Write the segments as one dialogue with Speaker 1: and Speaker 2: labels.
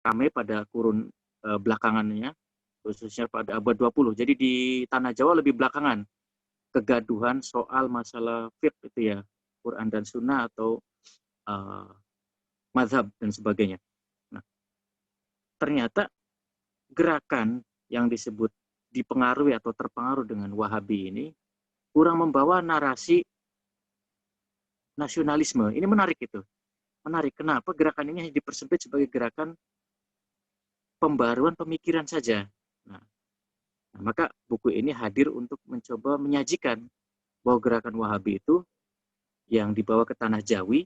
Speaker 1: ramai pada kurun belakangannya, khususnya pada abad 20. Jadi di tanah Jawa lebih belakangan kegaduhan soal masalah fiqh itu ya, Quran dan Sunnah atau uh, mazhab dan sebagainya. Nah, ternyata gerakan yang disebut dipengaruhi atau terpengaruh dengan Wahabi ini kurang membawa narasi nasionalisme. Ini menarik itu. Menarik. Kenapa gerakan ini dipersempit sebagai gerakan pembaruan pemikiran saja. Nah, maka buku ini hadir untuk mencoba menyajikan bahwa gerakan Wahabi itu yang dibawa ke tanah Jawi,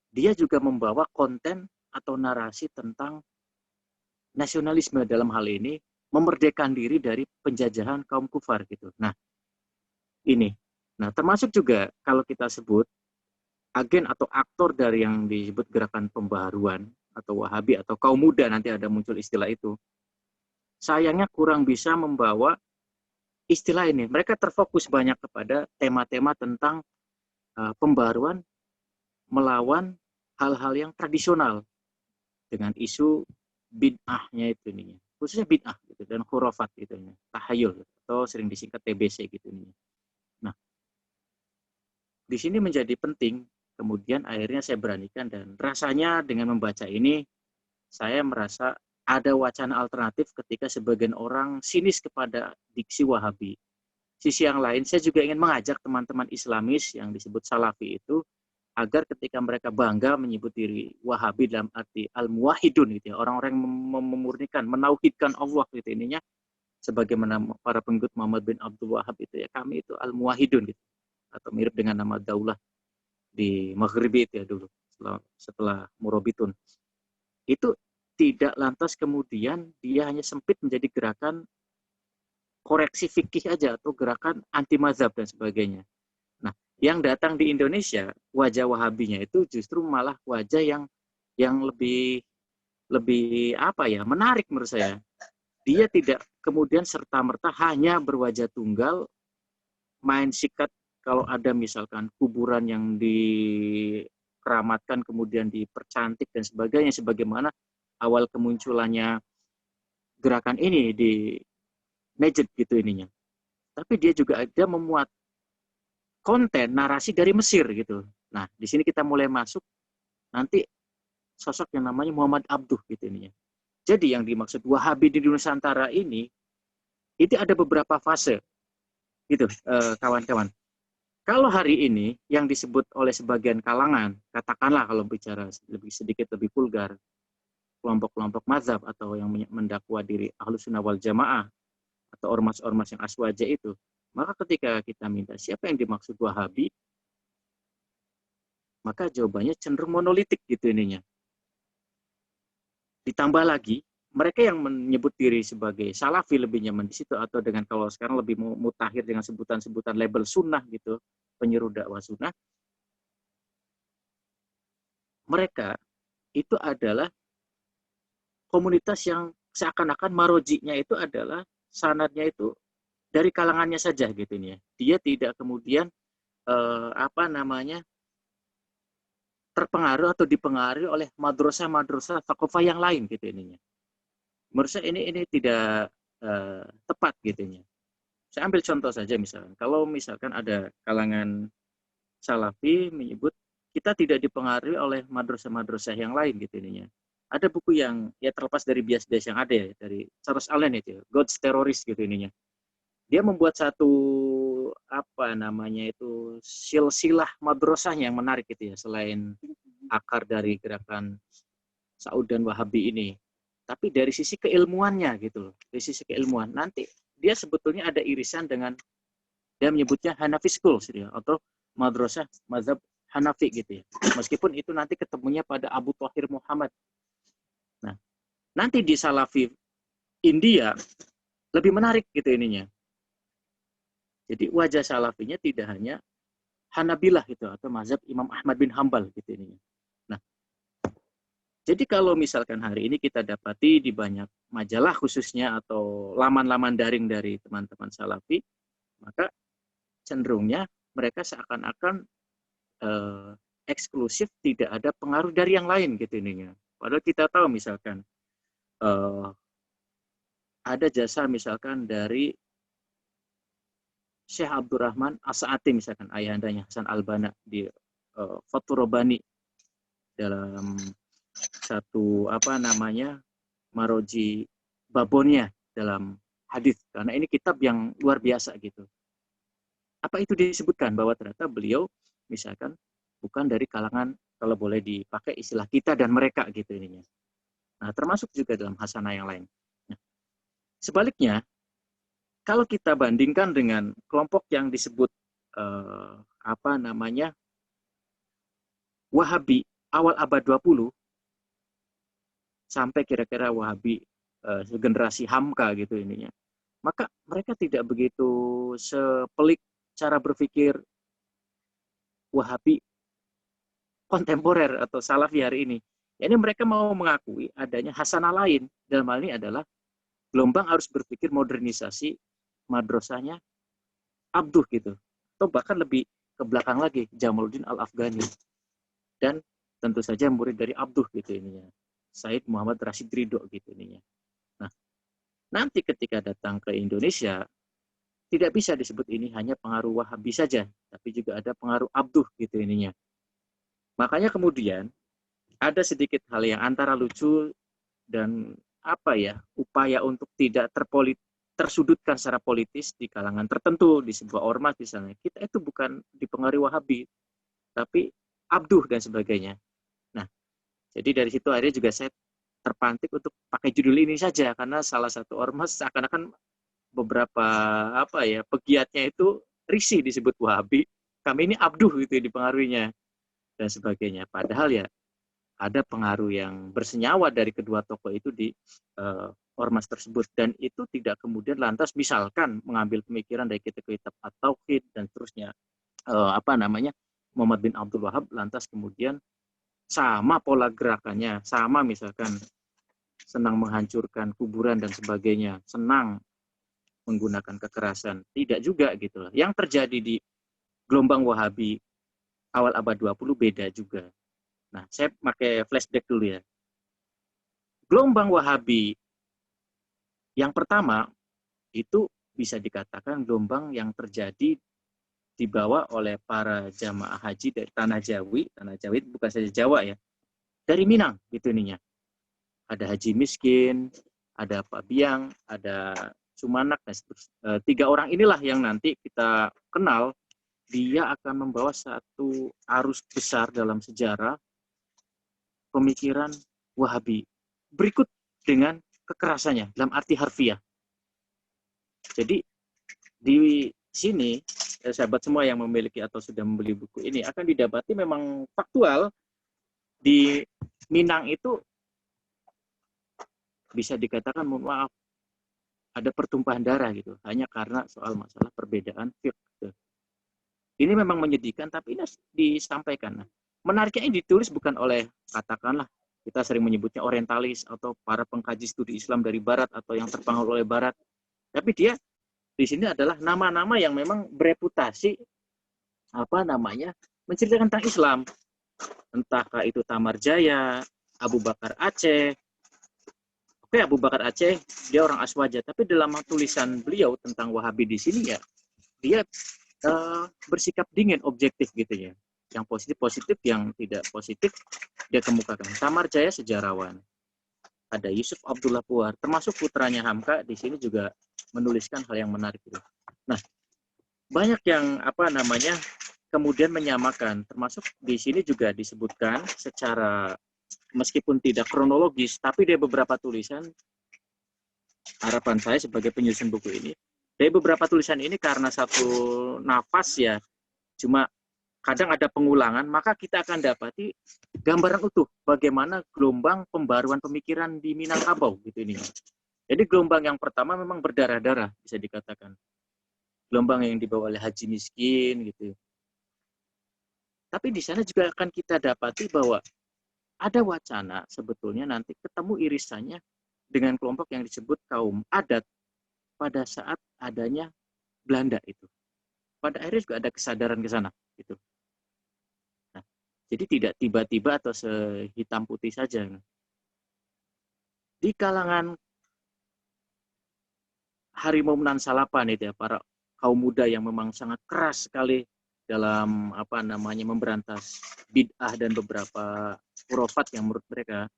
Speaker 1: dia juga membawa konten atau narasi tentang nasionalisme dalam hal ini, memerdekakan diri dari penjajahan kaum kufar gitu. Nah, ini. Nah, termasuk juga kalau kita sebut agen atau aktor dari yang disebut gerakan pembaharuan atau Wahabi atau kaum muda, nanti ada muncul istilah itu. Sayangnya kurang bisa membawa istilah ini. Mereka terfokus banyak kepada tema-tema tentang pembaharuan melawan hal-hal yang tradisional dengan isu bid'ahnya itu nih, khususnya bid'ah gitu dan khurafat gitu nih, tahayul atau sering disingkat TBC gitu nih. Nah, di sini menjadi penting. Kemudian akhirnya saya beranikan dan rasanya dengan membaca ini saya merasa ada wacana alternatif ketika sebagian orang sinis kepada diksi Wahabi. Sisi yang lain, saya juga ingin mengajak teman-teman Islamis yang disebut Salafi itu agar ketika mereka bangga menyebut diri Wahabi dalam arti al-muwahidun gitu ya, orang-orang yang memurnikan, menauhidkan Allah gitu ininya, sebagaimana para pengikut Muhammad bin Abdul Wahab itu ya, kami itu al-muwahidun gitu, atau mirip dengan nama daulah di Maghribi itu ya dulu setelah Murabitun. Itu tidak lantas kemudian dia hanya sempit menjadi gerakan koreksi fikih aja atau gerakan anti mazhab dan sebagainya. Nah, yang datang di Indonesia, wajah Wahabinya itu justru malah wajah yang lebih lebih apa ya, menarik menurut saya. Dia tidak kemudian serta-merta hanya berwajah tunggal, main sikat kalau ada misalkan kuburan yang dikeramatkan kemudian dipercantik dan sebagainya, sebagaimana awal kemunculannya gerakan ini di Najd gitu ininya. Tapi dia juga ada memuat konten narasi dari Mesir gitu. Nah, di sini kita mulai masuk nanti sosok yang namanya Muhammad Abduh gitu ininya. Jadi yang dimaksud Wahabi di Nusantara ini itu ada beberapa fase gitu, kawan-kawan. Kalau hari ini yang disebut oleh sebagian kalangan, katakanlah kalau bicara lebih sedikit lebih vulgar, kelompok-kelompok mazhab atau yang mendakwa diri Ahlus Sunnah wal Jamaah atau ormas-ormas yang aswaja itu, maka ketika kita minta siapa yang dimaksud Wahabi, maka jawabannya cenderung monolitik gitu ininya. Ditambah lagi, mereka yang menyebut diri sebagai Salafi lebih nyaman di situ, atau dengan kalau sekarang lebih mutakhir dengan sebutan-sebutan label sunnah gitu, penyeru dakwah sunnah, mereka itu adalah komunitas yang seakan-akan marojiknya itu adalah sanadnya itu dari kalangannya saja gitu nih ya. Dia tidak kemudian apa namanya terpengaruh atau dipengaruhi oleh madrasah-madrasah fakofah yang lain gitu ininya. Menurut saya ini tidak tepat gitu ininya. Saya ambil contoh saja misalkan, kalau misalkan ada kalangan Salafi menyebut kita tidak dipengaruhi oleh madrasah-madrasah yang lain gitu ininya. Ada buku yang ya terlepas dari bias-bias yang ada ya, dari Charles Allen itu, God's Terrorist gitu ininya. Dia membuat satu apa namanya itu silsilah madrasahnya yang menarik gitu ya, selain akar dari gerakan Saud dan Wahabi ini. Tapi dari sisi keilmuannya gitu loh, dari sisi keilmuan. Nanti dia sebetulnya ada irisan dengan dia menyebutnya Hanafi School gitu ya, atau madrasah mazhab Hanafi gitu ya. Meskipun itu nanti ketemunya pada Abu Thahir Muhammad. Nah, nanti di Salafi India lebih menarik gitu ininya. Jadi wajah Salafinya tidak hanya Hanabilah gitu atau mazhab Imam Ahmad bin Hambal gitu ininya. Nah, jadi kalau misalkan hari ini kita dapati di banyak majalah khususnya atau laman-laman daring dari teman-teman Salafi, maka cenderungnya mereka seakan-akan eksklusif, tidak ada pengaruh dari yang lain gitu ininya. Padahal kita tahu misalkan ada jasa misalkan dari Syekh Abdurrahman As-Sa'ati misalkan ayahandanya Hasan Al-Banna di Fathur Rabbani dalam satu Maroji Babonnya dalam hadis, karena ini kitab yang luar biasa gitu. Apa itu disebutkan bahwa ternyata beliau misalkan bukan dari kalangan, kalau boleh dipakai istilah kita dan mereka gitu ininya. Nah, termasuk juga dalam hasanah yang lain. Nah, sebaliknya, kalau kita bandingkan dengan kelompok yang disebut Wahabi awal abad 20 sampai kira-kira Wahabi generasi Hamka gitu ininya. Maka mereka tidak begitu sepelik cara berpikir Wahabi kontemporer atau Salafi hari ini. Ini mereka mau mengakui adanya hasanah lain. Dalam hal ini adalah gelombang harus berpikir modernisasi madrasahnya Abduh gitu. Atau bahkan lebih ke belakang lagi, Jamaluddin Al-Afghani. Dan tentu saja murid dari Abduh gitu ininya. Said Muhammad Rashid Ridho gitu ininya. Nah, nanti ketika datang ke Indonesia, tidak bisa disebut ini hanya pengaruh Wahabi saja, tapi juga ada pengaruh Abduh gitu ininya. Makanya kemudian ada sedikit hal yang antara lucu dan upaya untuk tidak tersudutkan secara politis di kalangan tertentu di sebuah ormas misalnya. Kita itu bukan dipengaruhi Wahabi, tapi Abduh dan sebagainya. Nah, jadi dari situ akhirnya juga saya terpantik untuk pakai judul ini saja, karena salah satu ormas seakan-akan beberapa pegiatnya itu risih disebut Wahabi, kami ini Abduh gitu dipengaruhinya dan sebagainya. Padahal ya ada pengaruh yang bersenyawa dari kedua tokoh itu di ormas tersebut, dan itu tidak kemudian lantas misalkan mengambil pemikiran dari kitab At-Tauhid dan seterusnya Muhammad bin Abdul Wahab lantas kemudian sama pola gerakannya, sama misalkan senang menghancurkan kuburan dan sebagainya, senang menggunakan kekerasan. Tidak juga gitu loh. Yang terjadi di gelombang Wahabi awal abad 20 beda juga. Nah, saya pakai flashback dulu ya. Gelombang Wahabi yang pertama itu bisa dikatakan gelombang yang terjadi dibawa oleh para jamaah haji dari Tanah Jawi bukan saja Jawa ya, dari Minang gitu ininya. Ada Haji Miskin, ada Pak Biang, ada Sumanak, dan tiga orang inilah yang nanti kita kenal, dia akan membawa satu arus besar dalam sejarah pemikiran Wahabi. Berikut dengan kekerasannya dalam arti harfiah. Jadi di sini sahabat semua yang memiliki atau sudah membeli buku ini akan didapati memang faktual di Minang itu bisa dikatakan mohon maaf ada pertumpahan darah gitu hanya karena soal masalah perbedaan fiqh. Ini memang menyedihkan tapi ini disampaikan. Nah, menariknya ini ditulis bukan oleh katakanlah kita sering menyebutnya orientalis atau para pengkaji studi Islam dari barat atau yang terpengaruh oleh barat. Tapi dia di sini adalah nama-nama yang memang bereputasi menceritakan tentang Islam. Entahkah itu Tamar Jaya, Abu Bakar Aceh. Oke, Abu Bakar Aceh dia orang Aswaja, tapi dalam tulisan beliau tentang Wahabi di sini ya dia bersikap dingin, objektif gitu ya. Yang positif-positif, yang tidak positif dia kemukakan. Tamar Jaya sejarawan. Ada Yusuf Abdullah Puar, termasuk putranya Hamka di sini juga menuliskan hal yang menarik gitu. Nah, banyak yang kemudian menyamakan, termasuk di sini juga disebutkan secara meskipun tidak kronologis, tapi dari beberapa tulisan, harapan saya sebagai penyusun buku ini, dari beberapa tulisan ini karena satu nafas ya, cuma kadang ada pengulangan, maka kita akan dapati gambaran utuh bagaimana gelombang pembaruan pemikiran di Minangkabau gitu ini. Jadi gelombang yang pertama memang berdarah-darah bisa dikatakan. Gelombang yang dibawa oleh Haji Miskin gitu. Tapi di sana juga akan kita dapati bahwa ada wacana sebetulnya nanti ketemu irisannya dengan kelompok yang disebut kaum adat pada saat adanya Belanda itu. Pada akhirnya juga ada kesadaran ke sana gitu. Nah, jadi tidak tiba-tiba atau sehitam putih saja. di kalangan harimau Menan Salapan itu ya, para kaum muda yang memang sangat keras sekali dalam apa namanya memberantas bid'ah dan beberapa khurafat yang menurut mereka.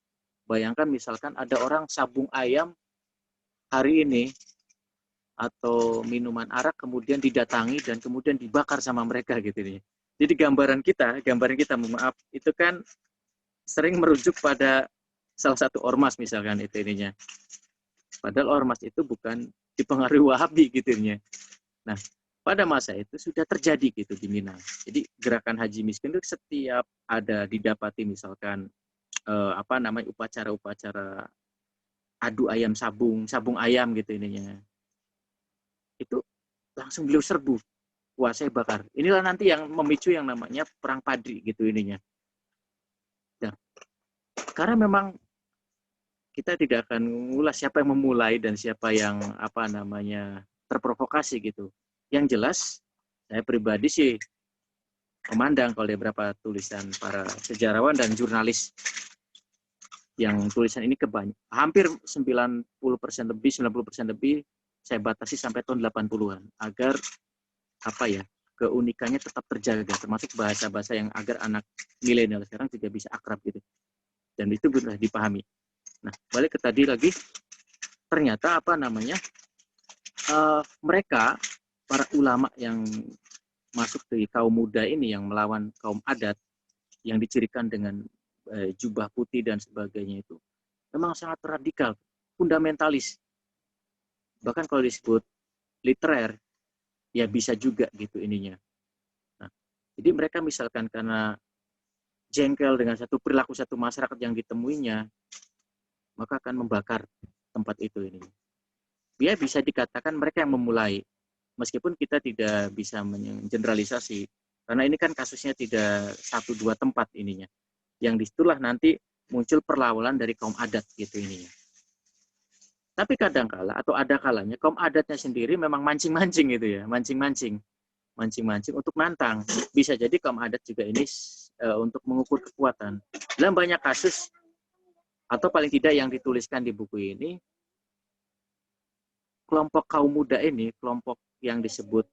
Speaker 1: Bayangkan misalkan ada orang sabung ayam hari ini atau minuman arak kemudian didatangi dan kemudian dibakar sama mereka gitu nih. Jadi gambaran kita maaf itu kan sering merujuk pada salah satu ormas misalkan itu ininya. Padahal ormas itu bukan dipengaruhi Wahabi gitu ininya. Nah, pada masa itu sudah terjadi gitu di Minang. Jadi gerakan haji miskin itu setiap ada didapati misalkan apa namanya upacara-upacara adu ayam sabung ayam gitu ininya. Itu langsung beliau serbu, wah saya bakar. Inilah nanti yang memicu yang namanya perang Padri gitu ininya. Nah, karena memang kita tidak akan mengulas siapa yang memulai dan siapa yang apa namanya terprovokasi gitu. Yang jelas saya pribadi sih memandang kalau beberapa tulisan para sejarawan dan jurnalis yang tulisan ini hampir 90% lebih 90% lebih saya batasi sampai tahun 80-an agar apa ya keunikannya tetap terjaga termasuk bahasa-bahasa yang agar anak milenial sekarang juga bisa akrab gitu dan itu benar dipahami. Nah balik ke tadi lagi ternyata apa namanya mereka para ulama yang masuk dari kaum muda ini yang melawan kaum adat yang dicirikan dengan jubah putih dan sebagainya itu memang sangat radikal, fundamentalis. Bahkan kalau disebut literer, ya bisa juga gitu ininya. Nah, jadi mereka misalkan karena jengkel dengan satu perilaku satu masyarakat yang ditemuinya, maka akan membakar tempat itu ini. Dia bisa dikatakan mereka yang memulai, meskipun kita tidak bisa mengeneralisasi, karena ini kan kasusnya tidak satu dua tempat ininya. Yang disitulah nanti muncul perlawanan dari kaum adat gitu ininya. Tapi kadangkala atau ada kalanya kaum adatnya sendiri memang mancing-mancing gitu ya, mancing-mancing untuk nantang. Bisa jadi kaum adat juga ini untuk mengukur kekuatan. Dalam banyak kasus atau paling tidak yang dituliskan di buku ini, kelompok kaum muda ini, kelompok yang disebut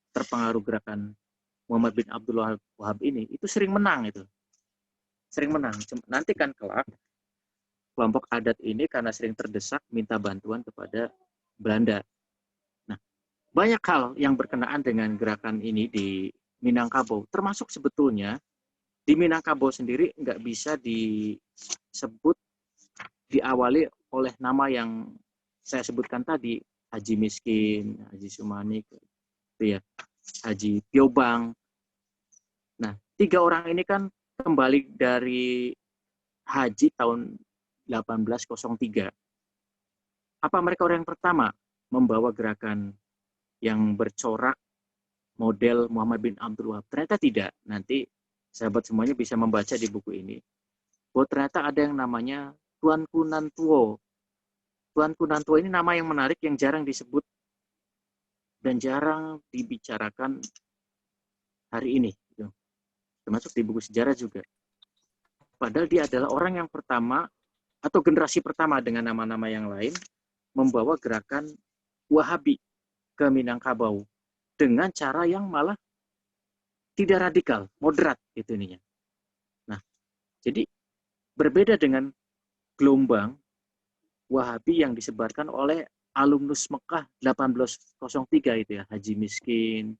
Speaker 1: terpengaruh gerakan Muhammad bin Abdul Wahab ini, itu sering menang itu. Sering menang. Nanti kan kelak kelompok adat ini karena sering terdesak minta bantuan kepada Belanda. Nah, banyak hal yang berkenaan dengan gerakan ini di Minangkabau, termasuk sebetulnya di Minangkabau sendiri nggak bisa disebut diawali oleh nama yang saya sebutkan tadi, Haji Miskin, Haji Sumanik, itu ya, Haji Piobang. Nah, 3 orang ini kan kembali dari haji tahun 1803. Apa mereka orang yang pertama membawa gerakan yang bercorak model Muhammad bin Abdul Wahab? Ternyata tidak. Nanti sahabat semuanya bisa membaca di buku ini. Bahwa ternyata ada yang namanya Tuanku Nantuo. Tuanku Nantuo ini nama yang menarik yang jarang disebut dan jarang dibicarakan hari ini. Termasuk di buku sejarah juga. Padahal dia adalah orang yang pertama atau generasi pertama dengan nama-nama yang lain membawa gerakan Wahabi ke Minangkabau dengan cara yang malah tidak radikal, moderat gitu ininya. Nah, jadi berbeda dengan gelombang Wahabi yang disebarkan oleh alumnus Mekah 1803 itu ya, Haji Miskin,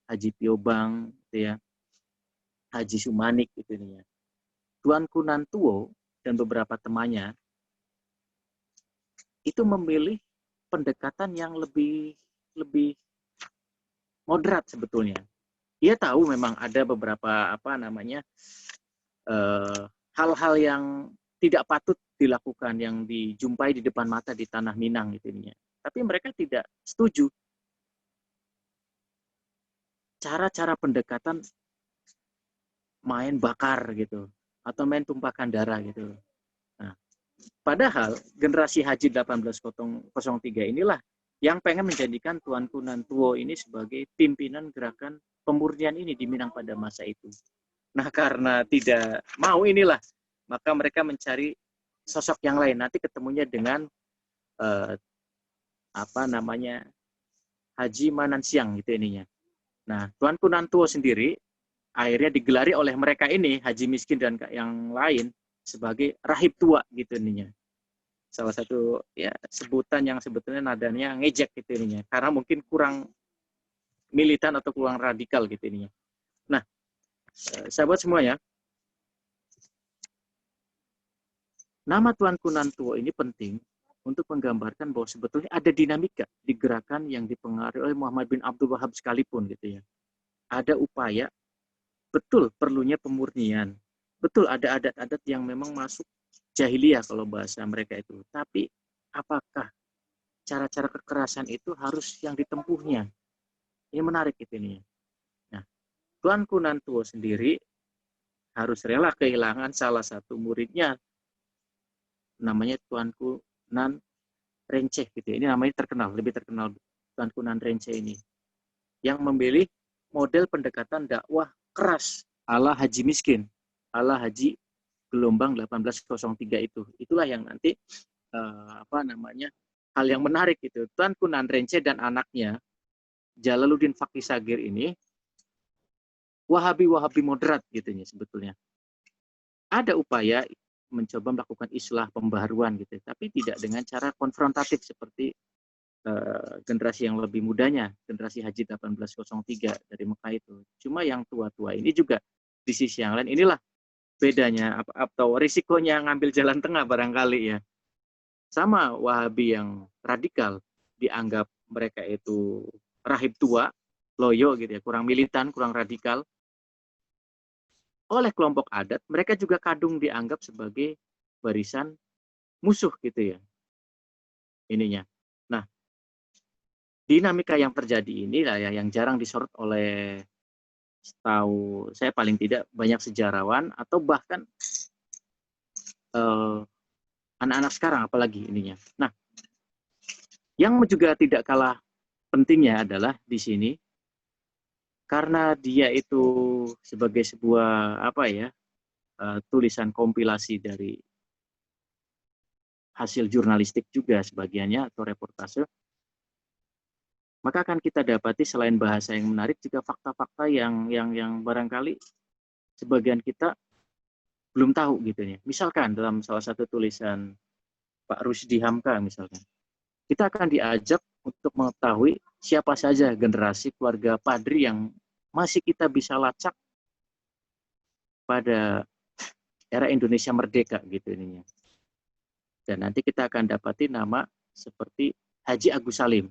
Speaker 1: Haji Piobang, itu ya, Haji Sumanik itu ininya. Tuanku Nantuo dan beberapa temannya itu memilih pendekatan yang lebih moderat sebetulnya. Dia tahu memang ada beberapa apa namanya hal-hal yang tidak patut dilakukan yang dijumpai di depan mata di tanah Minang gitu ininya. Tapi mereka tidak setuju. Cara-cara pendekatan main bakar gitu atau main tumpahkan darah gitu. Nah, padahal generasi Haji 1803 inilah yang pengen menjadikan Tuanku Nantuo ini sebagai pimpinan gerakan pemurnian ini di Minang pada masa itu. Nah, karena tidak mau inilah, maka mereka mencari sosok yang lain, nanti ketemunya dengan Haji Manansiang gitu ininya. Nah, Tuanku Nantuo sendiri akhirnya digelari oleh mereka ini, Haji Miskin dan yang lain, sebagai rahib tua gitu ininya. Salah satu ya sebutan yang sebetulnya nadanya ngejek gitu ininya, karena mungkin kurang militan atau kurang radikal gitu ininya. Nah, sahabat semuanya, nama Tuanku Nantuo ini penting untuk menggambarkan bahwa sebetulnya ada dinamika di gerakan yang dipengaruhi oleh Muhammad bin Abdul Wahab sekalipun gitu ya. Ada upaya, betul perlunya pemurnian, betul ada adat-adat yang memang masuk jahiliyah kalau bahasa mereka itu. Tapi apakah cara-cara kekerasan itu harus yang ditempuhnya? Ini menarik gitu ini. Nah, Tuanku Nantuo sendiri harus rela kehilangan salah satu muridnya, namanya Tuanku Nan Renceh gitu ya. Ini namanya terkenal, lebih terkenal Tuanku Nan Renceh ini, yang memilih model pendekatan dakwah keras ala Haji Miskin, ala Haji gelombang 1803 itu. Itulah yang nanti hal yang menarik itu. Tuanku Nan Renceh dan anaknya Jalaluddin Fakih Sagir ini Wahabi moderat gitu ya sebetulnya. Ada upaya mencoba melakukan islah pembaharuan gitu, tapi tidak dengan cara konfrontatif seperti generasi yang lebih mudanya, generasi Haji 1803 dari Mekah itu. Cuma yang tua-tua ini juga di sisi yang lain, inilah bedanya atau risikonya ngambil jalan tengah barangkali ya. Sama Wahabi yang radikal, dianggap mereka itu rahib tua, loyo gitu ya, kurang militan, kurang radikal. Oleh kelompok adat, mereka juga kadung dianggap sebagai barisan musuh gitu ya. Ininya. Nah, dinamika yang terjadi ini lah ya yang jarang disorot oleh, setahu saya paling tidak banyak sejarawan atau bahkan anak-anak sekarang apalagi ininya. Nah, yang juga tidak kalah pentingnya adalah di sini karena dia itu sebagai sebuah tulisan kompilasi dari hasil jurnalistik juga sebagiannya atau reportase, maka akan kita dapati selain bahasa yang menarik juga fakta-fakta yang barangkali sebagian kita belum tahu gitu ya. Misalkan dalam salah satu tulisan Pak Rusdi Hamka misalkan, kita akan diajak untuk mengetahui siapa saja generasi keluarga Padri yang masih kita bisa lacak pada era Indonesia merdeka gitu ininya. Dan nanti kita akan dapati nama seperti Haji Agus Salim.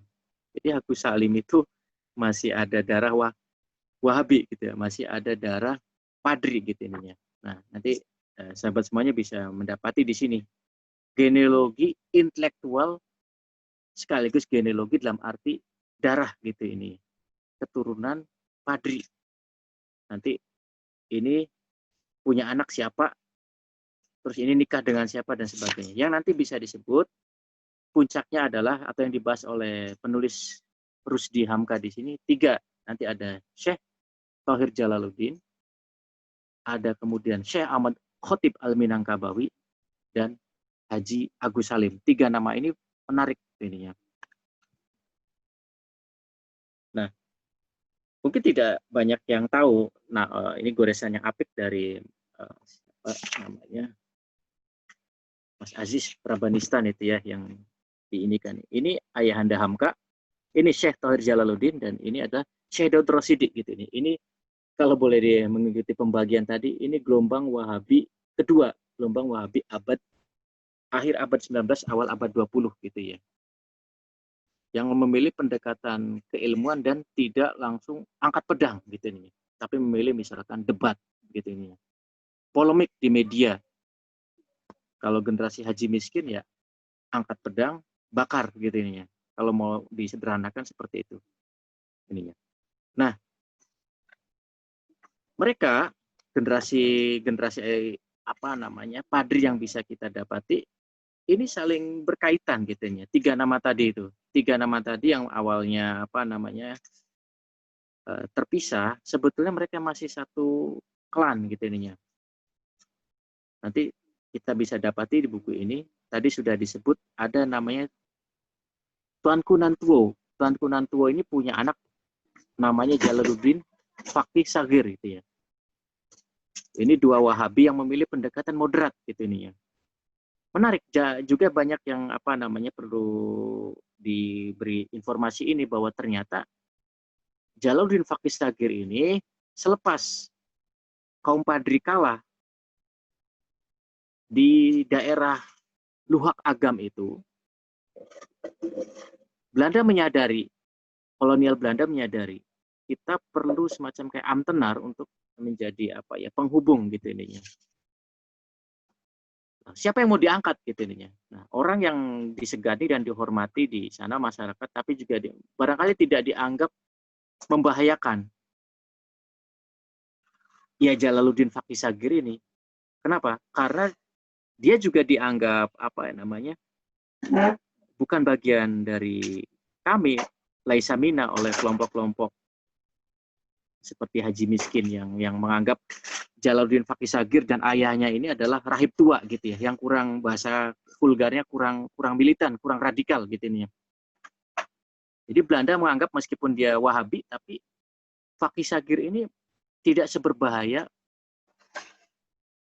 Speaker 1: Jadi Agus Salim itu masih ada darah Wahabi gitu ya, masih ada darah Padri gitu ininya. Nah, nanti sahabat semuanya bisa mendapati di sini genealogi intelektual sekaligus genealogi dalam arti darah gitu ini, keturunan Padri. Nanti ini punya anak siapa, terus ini nikah dengan siapa dan sebagainya. Yang nanti bisa disebut puncaknya adalah atau yang dibahas oleh penulis Rusdi Hamka di sini 3. Nanti ada Syekh Thohir Jalaluddin, ada kemudian Syekh Ahmad Khotib Al-Minangkabawi, dan Haji Agus Salim. 3 nama ini menarik ininya. Nah, mungkin tidak banyak yang tahu. Nah, ini goresan yang apik dari namanya Mas Aziz Prabanistan itu ya yang diinikan. Ini Ayahanda Hamka, ini Syekh Thohir Jalaluddin, dan ini ada Syekh Daud Rosidik gitu. Ini kalau boleh dia mengikuti pembagian tadi, ini gelombang Wahabi kedua, gelombang Wahabi akhir abad 19, awal abad 20 gitu ya. Yang memilih pendekatan keilmuan dan tidak langsung angkat pedang gitu ini. Tapi memilih misalkan debat gitu ini. Polemik di media. Kalau generasi Haji Miskin ya angkat pedang, bakar gitu ininya. Kalau mau disederhanakan seperti itu. Ininya. Nah, mereka generasi Padri yang bisa kita dapati ini saling berkaitan gitu ya. 3 nama tadi itu. 3 nama tadi yang awalnya terpisah, sebetulnya mereka masih satu klan gitu ininya. Nanti kita bisa dapati di buku ini, tadi sudah disebut ada namanya Tuanku Nantuo. Tuanku Nantuo ini punya anak namanya Jalaluddin Faqih Sagir itu ya. Ini dua Wahabi yang memilih pendekatan moderat gitu ini ya. Menarik juga banyak yang perlu diberi informasi ini bahwa ternyata Jalaluddin Faqih Sagir ini selepas kaum Padri kalah di daerah Luhak Agam itu, kolonial Belanda menyadari kita perlu semacam kayak amtenar untuk menjadi penghubung gitu ininya. Nah, siapa yang mau diangkat gitu ininya. Nah, orang yang disegani dan dihormati di sana masyarakat, tapi juga barangkali tidak dianggap membahayakan. Ya Jalaluddin Faqih Sagir ini. Kenapa? Karena dia juga dianggap bukan bagian dari kami laisa minna oleh kelompok-kelompok seperti Haji Miskin yang menganggap Jalaluddin Faqih Sagir dan ayahnya ini adalah rahib tua gitu ya, yang kurang, bahasa vulgarnya kurang militan, kurang radikal gitu ini. Jadi Belanda menganggap meskipun dia Wahabi, tapi Faqih Sagir ini tidak seberbahaya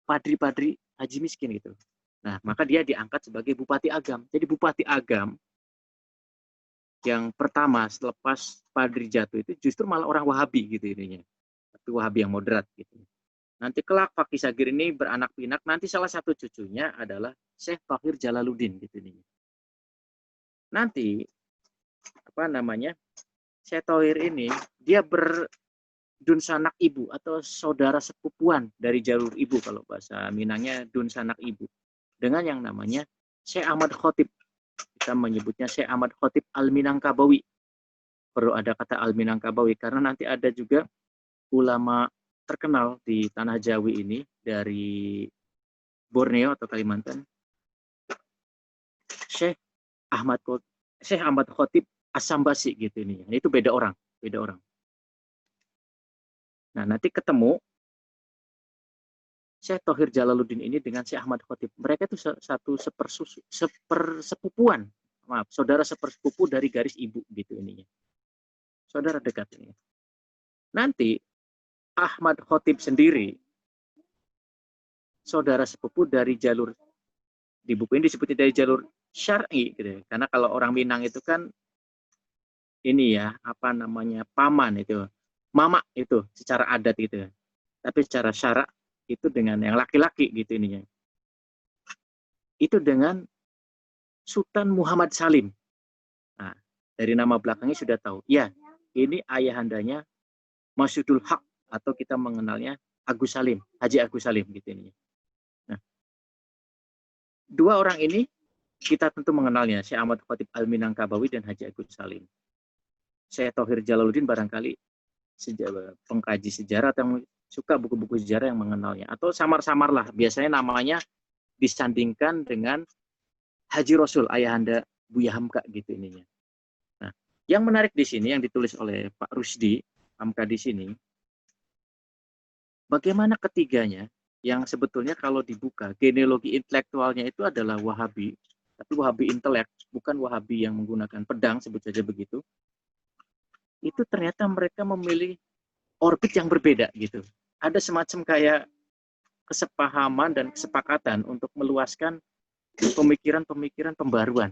Speaker 1: padri-padri Haji Miskin gitu. Nah, maka dia diangkat sebagai Bupati Agam. Jadi Bupati Agam yang pertama selepas Padri jatuh itu justru malah orang Wahabi gitu ininya. Tapi Wahabi yang moderat gitu. Nanti kelak Faqih Sagir ini beranak pinak, nanti salah satu cucunya adalah Syekh Thohir Jalaluddin gitu nih. Nanti Syekh Thohir ini dia berdunsanak ibu atau saudara sepupuan dari jalur ibu, kalau bahasa Minangnya dunsanak ibu, dengan yang namanya Syekh Ahmad Khotib. Kita menyebutnya Syekh Ahmad Khotib Al-Minangkabawi. Perlu ada kata Al-Minangkabawi karena nanti ada juga ulama terkenal di tanah Jawi ini dari Borneo atau Kalimantan, Syekh Ahmad Khotib As-Sambasi gitu ini. Itu beda orang. Nah, nanti ketemu Syekh Thohir Jalaluddin ini dengan Syekh Ahmad Khotib. Mereka itu satu sepersepupuan. Maaf, saudara sepersepupu dari garis ibu gitu ininya. Saudara dekat ini. Nanti Ahmad Khotib sendiri saudara sepupu dari jalur, di buku ini disebutnya dari jalur syar'i gitu. Karena kalau orang Minang itu kan ini ya, paman itu. Mama itu secara adat gitu. Tapi secara syarak itu dengan yang laki-laki gitu ininya. Itu dengan Sultan Muhammad Salim. Nah, dari nama belakangnya sudah tahu. Ya, ini ayahandanya Masjidul Haq atau kita mengenalnya Agus Salim, Haji Agus Salim gitu ini. Nah, dua orang ini kita tentu mengenalnya, Syekh Ahmad Khotib Al-Minangkabawi dan Haji Agus Salim. Syekh Thohir Jalaluddin barangkali pengkaji sejarah atau yang suka buku-buku sejarah yang mengenalnya, atau samar-samar lah, biasanya namanya disandingkan dengan Haji Rasul, ayahanda Buya Hamka gitu ininya. Nah, yang menarik di sini yang ditulis oleh Pak Rusdi Hamka di sini, bagaimana ketiganya yang sebetulnya kalau dibuka genealogi intelektualnya itu adalah Wahabi, tapi Wahabi intelek, bukan Wahabi yang menggunakan pedang, sebut saja begitu. Itu ternyata mereka memilih orbit yang berbeda gitu. Ada semacam kayak kesepahaman dan kesepakatan untuk meluaskan pemikiran-pemikiran pembaruan.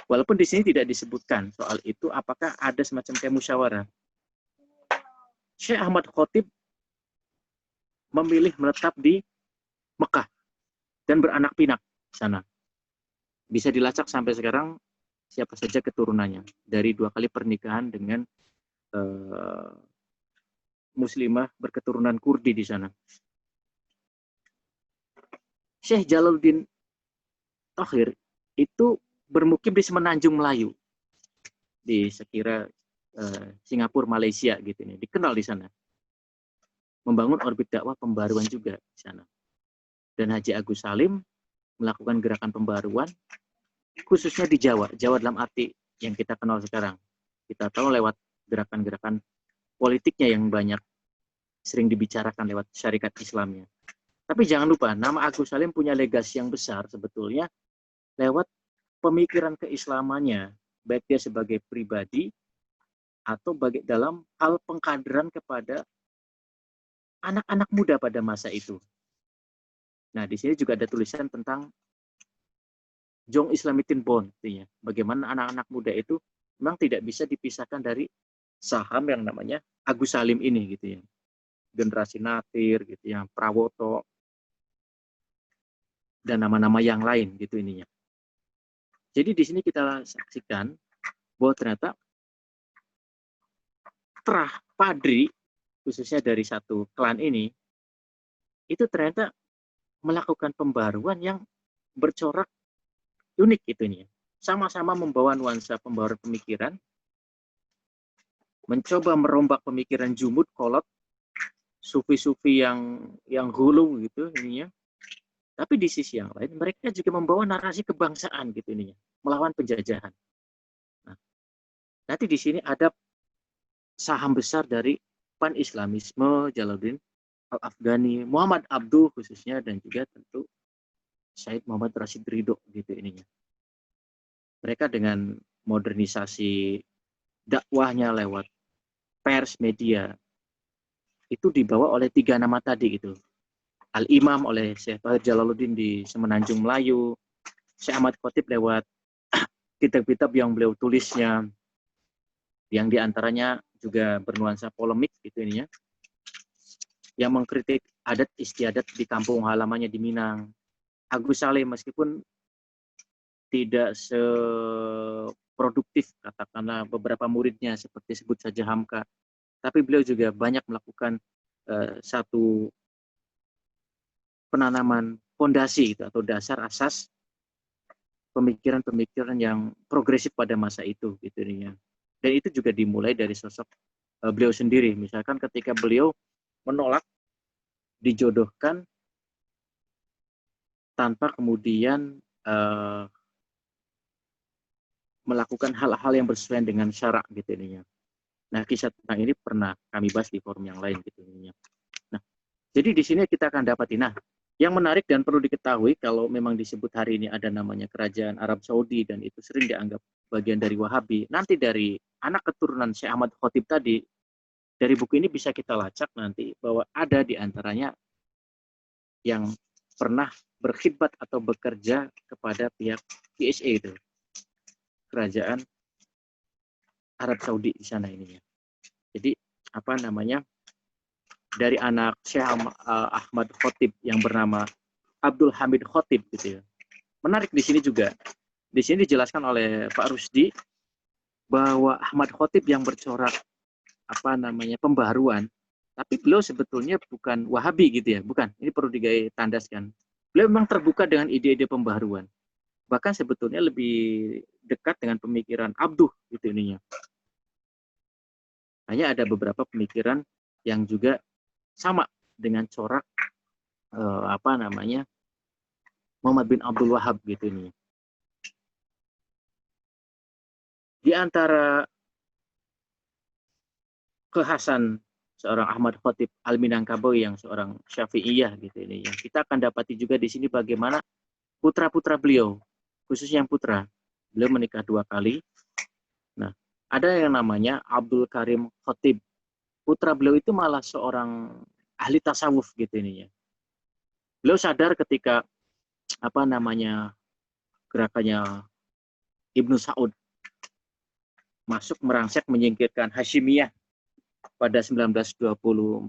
Speaker 1: Walaupun di sini tidak disebutkan soal itu, apakah ada semacam kayak musyawarah. Syekh Ahmad Khotib memilih menetap di Mekah dan beranak pinak di sana. Bisa dilacak sampai sekarang siapa saja keturunannya dari 2 kali pernikahan dengan muslimah berketurunan Kurdi di sana. Syekh Jalaluddin Thohir itu bermukim di Semenanjung Melayu di sekira Singapura, Malaysia gitu nih, dikenal di sana. Membangun orbit dakwah pembaruan juga di sana. Dan Haji Agus Salim melakukan gerakan pembaruan khususnya di Jawa dalam arti yang kita kenal sekarang. Kita tahu lewat gerakan-gerakan politiknya yang banyak sering dibicarakan lewat syarikat Islamnya. Tapi jangan lupa, nama Agus Salim punya legasi yang besar sebetulnya lewat pemikiran keislamannya, baik dia sebagai pribadi atau baik dalam hal pengkaderan kepada anak-anak muda pada masa itu. Nah, di sini juga ada tulisan tentang Jong Islamitin Bond, artinya bagaimana anak-anak muda itu memang tidak bisa dipisahkan dari saham yang namanya Agus Salim ini gitu ya. Generasi Natir gitu ya, Prawoto dan nama-nama yang lain gitu ininya. Jadi di sini kita saksikan bahwa ternyata terah padri khususnya dari satu klan ini itu ternyata melakukan pembaruan yang bercorak unik gitu ini. Sama-sama membawa nuansa pembaruan pemikiran, mencoba merombak pemikiran jumud, kolot, sufi-sufi yang hulu gitu ininya. Tapi di sisi yang lain mereka juga membawa narasi kebangsaan gitu ininya, melawan penjajahan. Nah, nanti di sini ada saham besar dari pan-islamisme Jalaluddin Al-Afghani, Muhammad Abduh khususnya, dan juga tentu Said Muhammad Rashid Ridho gitu ininya. Mereka dengan modernisasi dakwahnya lewat pers media itu dibawa oleh 3 nama tadi gitu. Al-Imam oleh Syekh Tahir Jalaluddin di Semenanjung Melayu, Syekh Ahmad Khotib lewat kitab-kitab yang beliau tulisnya, yang diantaranya juga bernuansa polemik gitu ininya, yang mengkritik adat istiadat di kampung halamannya di Minang. Agus Salim meskipun tidak seproduktif katakanlah beberapa muridnya seperti sebut saja Hamka, tapi beliau juga banyak melakukan satu penanaman fondasi gitu, atau dasar asas pemikiran-pemikiran yang progresif pada masa itu gitu ya. Dan itu juga dimulai dari sosok beliau sendiri. Misalkan ketika beliau menolak dijodohkan tanpa kemudian melakukan hal-hal yang bersesuaian dengan syarak gitu ya. Nah, kisah tentang ini pernah kami bahas di forum yang lain gitu ya. Nah, jadi di sini kita akan dapat yang menarik dan perlu diketahui kalau memang disebut hari ini ada namanya Kerajaan Arab Saudi dan itu sering dianggap bagian dari Wahabi. Nanti dari anak keturunan Syekh Ahmad Khotib tadi, dari buku ini bisa kita lacak nanti bahwa ada di antaranya yang pernah berkhidmat atau bekerja kepada pihak KSA itu, Kerajaan Arab Saudi di sana ininya. Jadi apa namanya, dari anak Syekh Ahmad Khotib yang bernama Abdul Hamid Khotib gitu ya. Menarik di sini juga. Di sini dijelaskan oleh Pak Rusdi bahwa Ahmad Khotib yang bercorak apa namanya pembaruan, tapi beliau sebetulnya bukan Wahabi gitu ya, bukan. Ini perlu ditandaskan. Beliau memang terbuka dengan ide-ide pembaruan. Bahkan sebetulnya lebih dekat dengan pemikiran Abduh gitu ininya. Hanya ada beberapa pemikiran yang juga sama dengan corak apa namanya Muhammad bin Abdul Wahab gitu ini. Di antara kekhasan seorang Ahmad Khotib Al-Minangkabawi yang seorang Syafi'iyah gitu ini, yang kita akan dapati juga di sini bagaimana putra-putra beliau, khususnya yang putra, beliau menikah 2 kali. Nah, ada yang namanya Abdul Karim Khotib. Putra beliau itu malah seorang ahli tasawuf gitu ininya. Beliau sadar ketika apa namanya gerakannya Ibnu Saud masuk merangsek menyingkirkan Hashimiyah pada 1924-1925,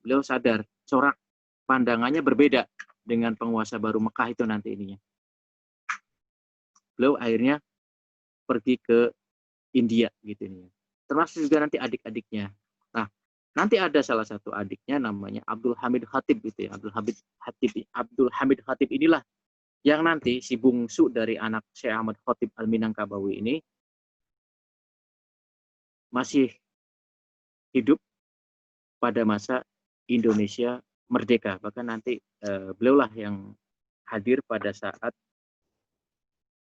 Speaker 1: beliau sadar corak pandangannya berbeda dengan penguasa baru Mekah itu nanti ininya. Beliau akhirnya pergi ke India gitu ininya. Termasuk juga nanti adik-adiknya. Nah, nanti ada salah satu adiknya namanya Abdul Hamid Khatib gitu ya. Abdul Hamid Khatib inilah yang nanti si bungsu dari anak Syekh Ahmad Khotib Al-Minangkabawi ini masih hidup pada masa Indonesia merdeka. Bahkan nanti beliaulah yang hadir pada saat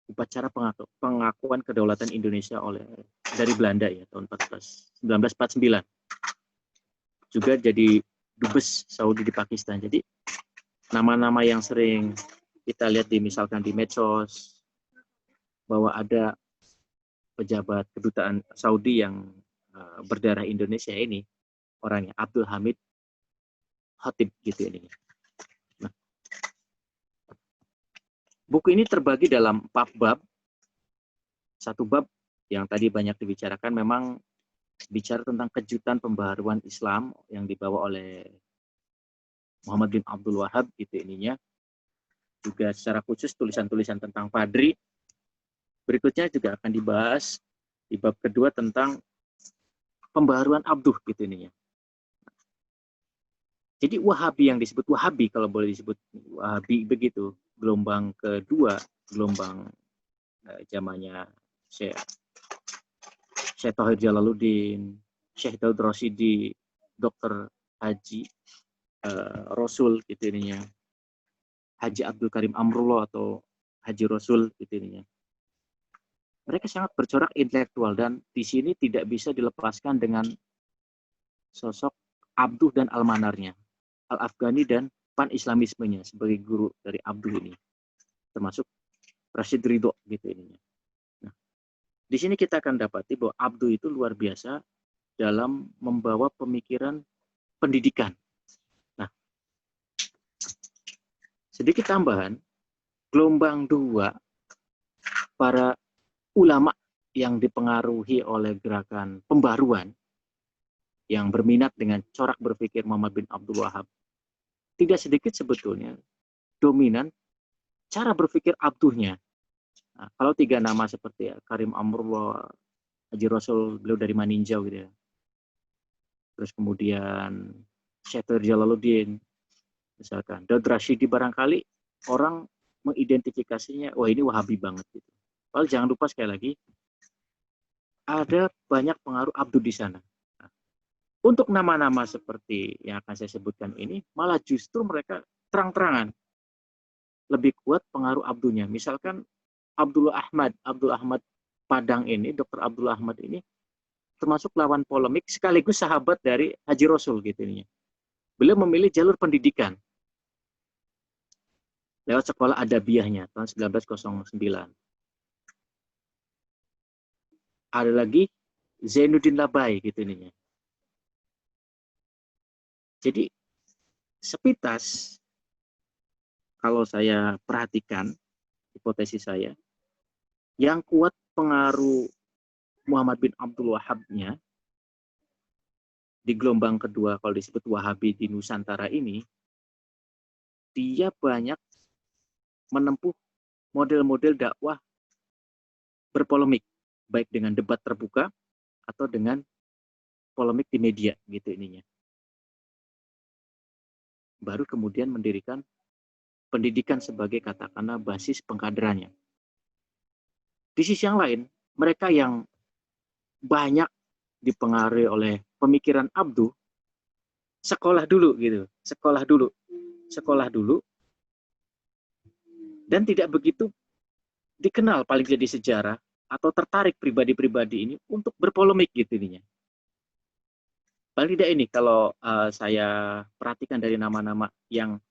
Speaker 1: upacara pengakuan kedaulatan Indonesia dari Belanda ya tahun 1949. Juga jadi dubes Saudi di Pakistan. Jadi nama-nama yang sering kita lihat misalkan di medsos bahwa ada pejabat kedutaan Saudi yang berdarah Indonesia ini orangnya Abdul Hamid Khatib gitu ini. Nah, buku ini terbagi dalam 4 bab. Satu bab yang tadi banyak dibicarakan memang bicara tentang kejutan pembaharuan Islam yang dibawa oleh Muhammad bin Abdul Wahab gitu ininya. Juga secara khusus tulisan-tulisan tentang Padri. Berikutnya juga akan dibahas di bab kedua tentang pembaharuan Abduh gitu ininya. Jadi Wahabi yang disebut Wahabi, kalau boleh disebut Wahabi begitu, gelombang kedua, gelombang zamannya Syekh Tauhid Jalaluddin, Syekh Daud Rashidi, Dr. Haji Rasul gitu ininya, Haji Abdul Karim Amrullah atau Haji Rasul gitu ininya. Mereka sangat bercorak intelektual dan di sini tidak bisa dilepaskan dengan sosok Abduh dan Almanarnya, Al-Afghani dan pan-islamismenya sebagai guru dari Abduh ini, termasuk Rashid Ridho gitu ininya. Nah, di sini kita akan dapati bahwa Abduh itu luar biasa dalam membawa pemikiran pendidikan. Nah, sedikit tambahan, gelombang 2 para ulama yang dipengaruhi oleh gerakan pembaruan yang berminat dengan corak berpikir Muhammad bin Abdul Wahab, tidak sedikit sebetulnya dominan cara berpikir Abduhnya. Nah, kalau 3 nama seperti Karim Amrullah, Haji Rasul, beliau dari Maninjau gitu ya. Terus kemudian Syekh Jalaluddin, misalkan Daud Rashidi, barangkali orang mengidentifikasinya, wah ini Wahabi banget gitu. Kalau jangan lupa sekali lagi, ada banyak pengaruh Abduh di sana. Nah, untuk nama-nama seperti yang akan saya sebutkan ini, malah justru mereka terang-terangan lebih kuat pengaruh Abduhnya. Misalkan Abdul Ahmad Padang ini, Dr. Abdul Ahmad ini, termasuk lawan polemik sekaligus sahabat dari Haji Rasul gitu ini. Beliau memilih jalur pendidikan lewat sekolah adabiyahnya tahun 1909. Ada lagi Zainuddin Labai gitu ininya. Jadi sepintas kalau saya perhatikan hipotesis saya, yang kuat pengaruh Muhammad bin Abdul Wahabnya di gelombang kedua kalau disebut Wahabi di Nusantara ini, dia banyak menempuh model-model dakwah berpolemik, baik dengan debat terbuka atau dengan polemik di media gitu ininya. Baru kemudian mendirikan pendidikan sebagai katakanlah basis pengkaderannya. Di sisi yang lain, mereka yang banyak dipengaruhi oleh pemikiran Abduh, sekolah dulu gitu, sekolah dulu, dan tidak begitu dikenal paling tidak di sejarah atau tertarik pribadi-pribadi ini untuk berpolemik gitu ininya. Paling tidak ini kalau saya perhatikan dari nama-nama yang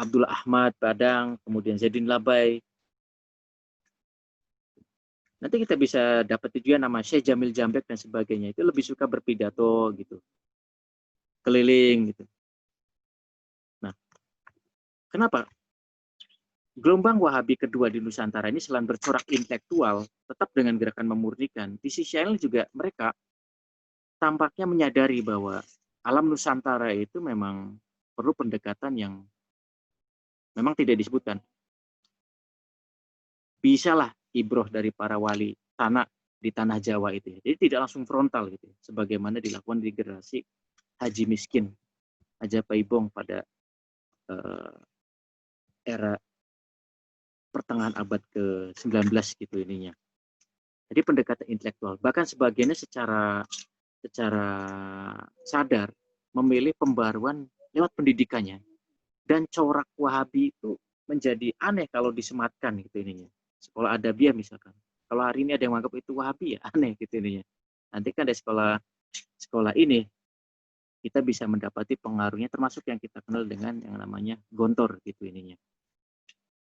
Speaker 1: Abdul Ahmad Padang, kemudian Zainuddin Labai. Nanti kita bisa dapat juga nama Syekh Jamil Jambek dan sebagainya. Itu lebih suka berpidato gitu, keliling gitu. Nah, kenapa? Gelombang Wahabi kedua di Nusantara ini selain bercorak intelektual, tetap dengan gerakan memurnikan, di sisi lain juga mereka tampaknya menyadari bahwa alam Nusantara itu memang perlu pendekatan yang memang tidak disebutkan. Bisalah ibroh dari para wali tanah di tanah Jawa itu. Jadi tidak langsung frontal gitu, sebagaimana dilakukan di generasi Haji Miskin, Haji Paibong pada era pertengahan abad ke-19 gitu ininya. Jadi pendekatan intelektual. Bahkan sebagiannya secara sadar memilih pembaruan lewat pendidikannya. Dan corak Wahabi itu menjadi aneh kalau disematkan gitu ininya. Sekolah adabiyah misalkan. Kalau hari ini ada yang menganggap itu Wahabi ya aneh gitu ininya. Nanti kan ada sekolah sekolah ini kita bisa mendapati pengaruhnya, termasuk yang kita kenal dengan yang namanya gontor gitu ininya.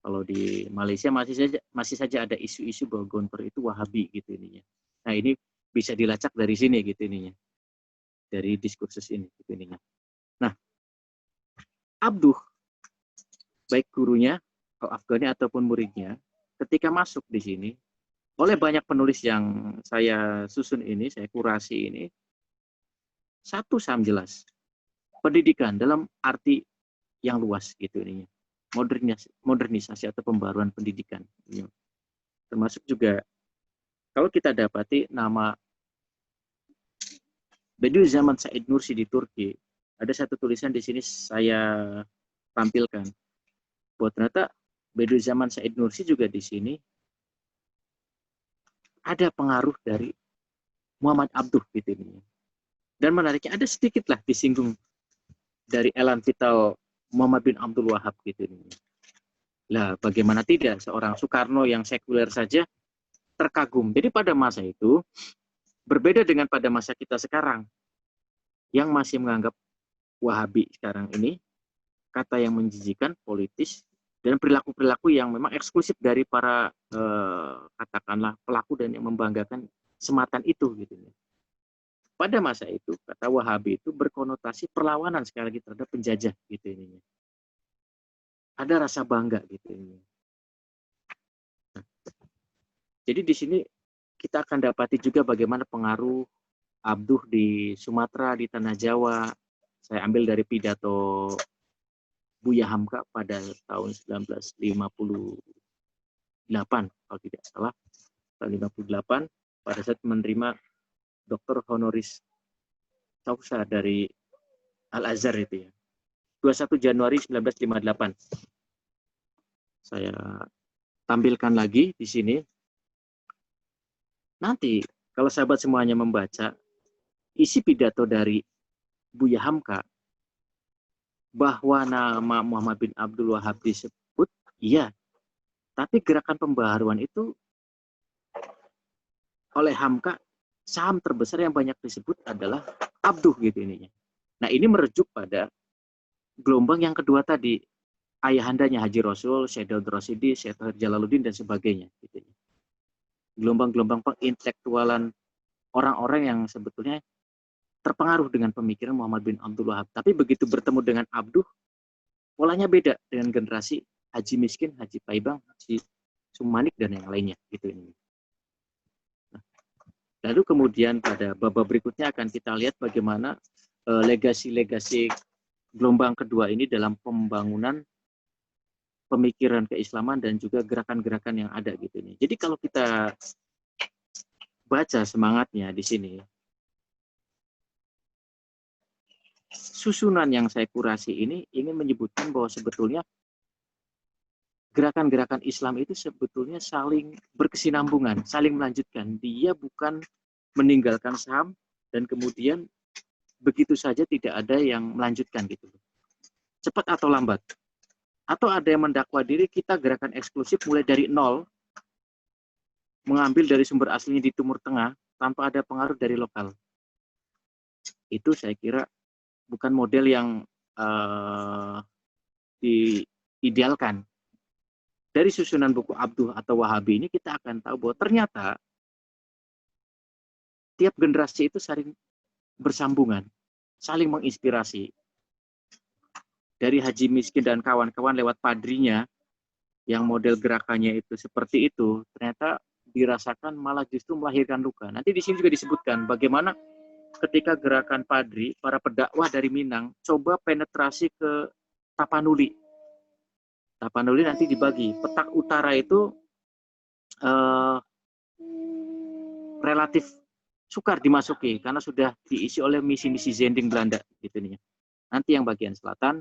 Speaker 1: Kalau di Malaysia masih saja ada isu-isu bahwa gontor itu Wahabi gitu ininya. Nah, ini bisa dilacak dari sini gitu ininya. Dari diskursus ini gitu ininya. Nah, Abduh, baik gurunya, Afghani ataupun muridnya, ketika masuk di sini, oleh banyak penulis yang saya susun ini, saya kurasi ini, satu saham jelas. Pendidikan dalam arti yang luas gitu ininya. Modernisasi atau pembaruan pendidikan. Termasuk juga kalau kita dapati nama Bediüzzaman Said Nursi di Turki, ada satu tulisan di sini saya tampilkan bahwa ternyata Bediüzzaman Said Nursi juga di sini ada pengaruh dari Muhammad Abduh gitu ini. Dan menariknya ada sedikit lah disinggung dari Elan Vital Muhammad bin Abdul Wahab gitu ini. Lah, bagaimana tidak seorang Soekarno yang sekuler saja terkagum. Jadi pada masa itu berbeda dengan pada masa kita sekarang yang masih menganggap Wahabi sekarang ini kata yang menjijikan, politis, dan perilaku-perilaku yang memang eksklusif dari para katakanlah pelaku dan yang membanggakan sematan itu gitu. Pada masa itu kata Wahabi itu berkonotasi perlawanan sekali lagi terhadap penjajah gitu ini. Ada rasa bangga gitu ini. Nah, jadi di sini kita akan dapati juga bagaimana pengaruh Abduh di Sumatera, di Tanah Jawa. Saya ambil dari pidato Buya Hamka pada tahun 1958 kalau tidak salah, tahun 58 pada saat menerima Dr. Honoris Causa dari Al-Azhar itu ya. 21 Januari 1958. Saya tampilkan lagi di sini. Nanti kalau sahabat semuanya membaca isi pidato dari Buya Hamka bahwa nama Muhammad bin Abdul Wahab disebut, iya. Tapi gerakan pembaharuan itu oleh Hamka, saham terbesar yang banyak disebut adalah Abduh gitu ininya. Nah, ini merujuk pada gelombang yang kedua tadi, ayahandanya Haji Rasul, Syekh Daud Rosidi, Syekh Tahir Jalaluddin dan sebagainya gitu. Gelombang-gelombang pengintelektualan orang-orang yang sebetulnya terpengaruh dengan pemikiran Muhammad bin Abdul Wahab. Tapi begitu bertemu dengan Abduh, polanya beda dengan generasi Haji Miskin, Haji Paibang, Haji Sumanik dan yang lainnya gitu ini. Nah, lalu kemudian pada bab berikutnya akan kita lihat bagaimana legasi-legasi gelombang kedua ini dalam pembangunan pemikiran keislaman dan juga gerakan-gerakan yang ada gitu ini. Jadi kalau kita baca semangatnya di sini, susunan yang saya kurasi ini ingin menyebutkan bahwa sebetulnya gerakan-gerakan Islam itu sebetulnya saling berkesinambungan, saling melanjutkan. Dia bukan meninggalkan saham dan kemudian begitu saja tidak ada yang melanjutkan gitu. Cepat atau lambat. Atau ada yang mendakwa diri kita gerakan eksklusif mulai dari nol, mengambil dari sumber aslinya di Timur Tengah tanpa ada pengaruh dari lokal. Itu saya kira bukan model yang diidealkan. Dari susunan buku Abduh atau Wahabi ini kita akan tahu bahwa ternyata tiap generasi itu saling bersambungan, saling menginspirasi. Dari Haji Miskin dan kawan-kawan lewat padrinya, yang model gerakannya itu seperti itu, ternyata dirasakan malah justru melahirkan luka. Nanti di sini juga disebutkan bagaimana ketika gerakan padri, para pendakwah dari Minang, coba penetrasi ke Tapanuli. Tapanuli nanti dibagi. Petak utara itu relatif sukar dimasuki karena sudah diisi oleh misi-misi Zending Belanda gitu nih. Nanti yang bagian selatan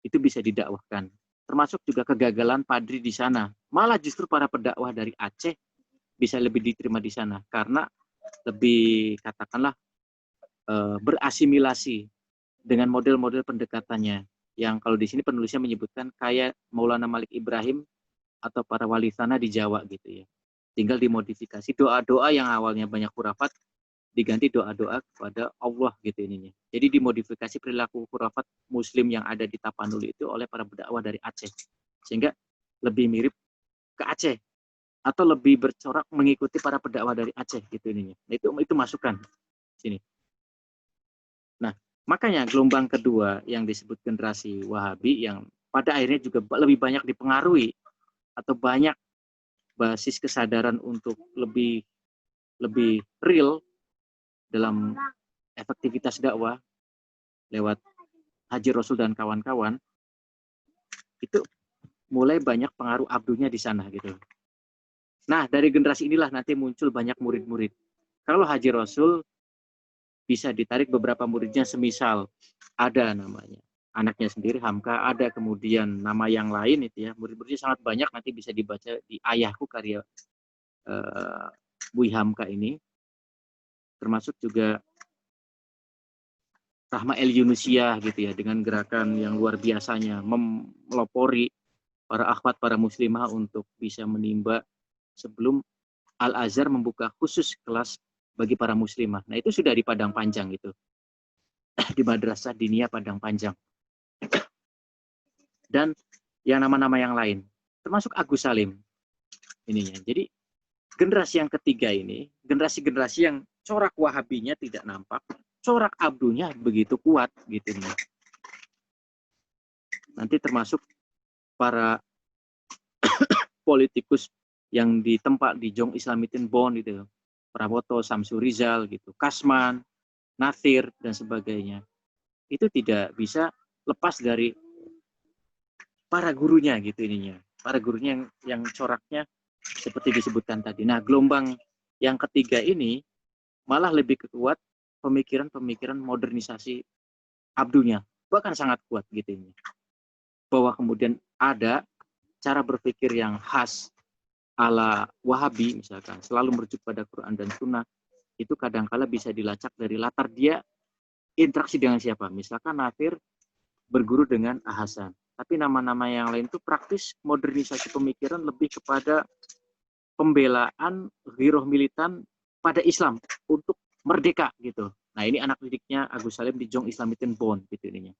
Speaker 1: itu bisa didakwahkan. Termasuk juga kegagalan padri di sana. Malah justru para pendakwah dari Aceh bisa lebih diterima di sana karena lebih katakanlah berasimilasi dengan model-model pendekatannya yang kalau di sini penulisnya menyebutkan kayak Maulana Malik Ibrahim atau para wali sana di Jawa gitu ya. Tinggal dimodifikasi doa-doa yang awalnya banyak khurafat diganti doa-doa kepada Allah gitu ininya. Jadi dimodifikasi perilaku khurafat muslim yang ada di Tapanuli itu oleh para pendakwah dari Aceh. Sehingga lebih mirip ke Aceh atau lebih bercorak mengikuti para pendakwah dari Aceh gitu ininya. Nah, itu masukan sini. Nah, makanya gelombang kedua yang disebut generasi Wahabi yang pada akhirnya juga lebih banyak dipengaruhi atau banyak basis kesadaran untuk lebih real dalam efektivitas dakwah lewat Haji Rasul dan kawan-kawan, itu mulai banyak pengaruh abdunya di sana gitu. Nah, dari generasi inilah nanti muncul banyak murid-murid. Kalau Haji Rasul bisa ditarik beberapa muridnya, semisal ada namanya anaknya sendiri Hamka, ada kemudian nama yang lain itu ya, murid-muridnya sangat banyak, nanti bisa dibaca di Ayahku karya Bui Hamka ini, termasuk juga Rahma El Yunusiah gitu ya, dengan gerakan yang luar biasanya melopori para akhwat, para muslimah untuk bisa menimba sebelum Al-Azhar membuka khusus kelas bagi para muslimah. Nah, itu sudah di Padang Panjang gitu. Di Madrasah Diniyah Padang Panjang. Dan yang nama-nama yang lain, termasuk Agus Salim ininya. Jadi generasi yang ketiga ini, generasi-generasi yang corak wahabinya tidak nampak, corak abdunya begitu kuat gitu nih. Nanti termasuk para politikus yang ditempa di Jong Islamitin Bond gitu, Prabowo, Samsul Rizal gitu, Kasman, Nathir dan sebagainya. Itu tidak bisa lepas dari para gurunya gitu ininya. Para gurunya yang coraknya seperti disebutkan tadi. Nah, gelombang yang ketiga ini malah lebih kuat pemikiran-pemikiran modernisasi abdunya, bahkan sangat kuat gitu ini. Bahwa kemudian ada cara berpikir yang khas ala Wahabi misalkan, selalu merujuk pada Quran dan Sunnah, itu kadangkala bisa dilacak dari latar dia interaksi dengan siapa. Misalkan Nafir berguru dengan Ahasan, tapi nama-nama yang lain itu praktis modernisasi pemikiran lebih kepada pembelaan giroh militan pada Islam untuk merdeka gitu. Nah, ini anak didiknya Agus Salim di Jong Islamitin Bond gitu ininya.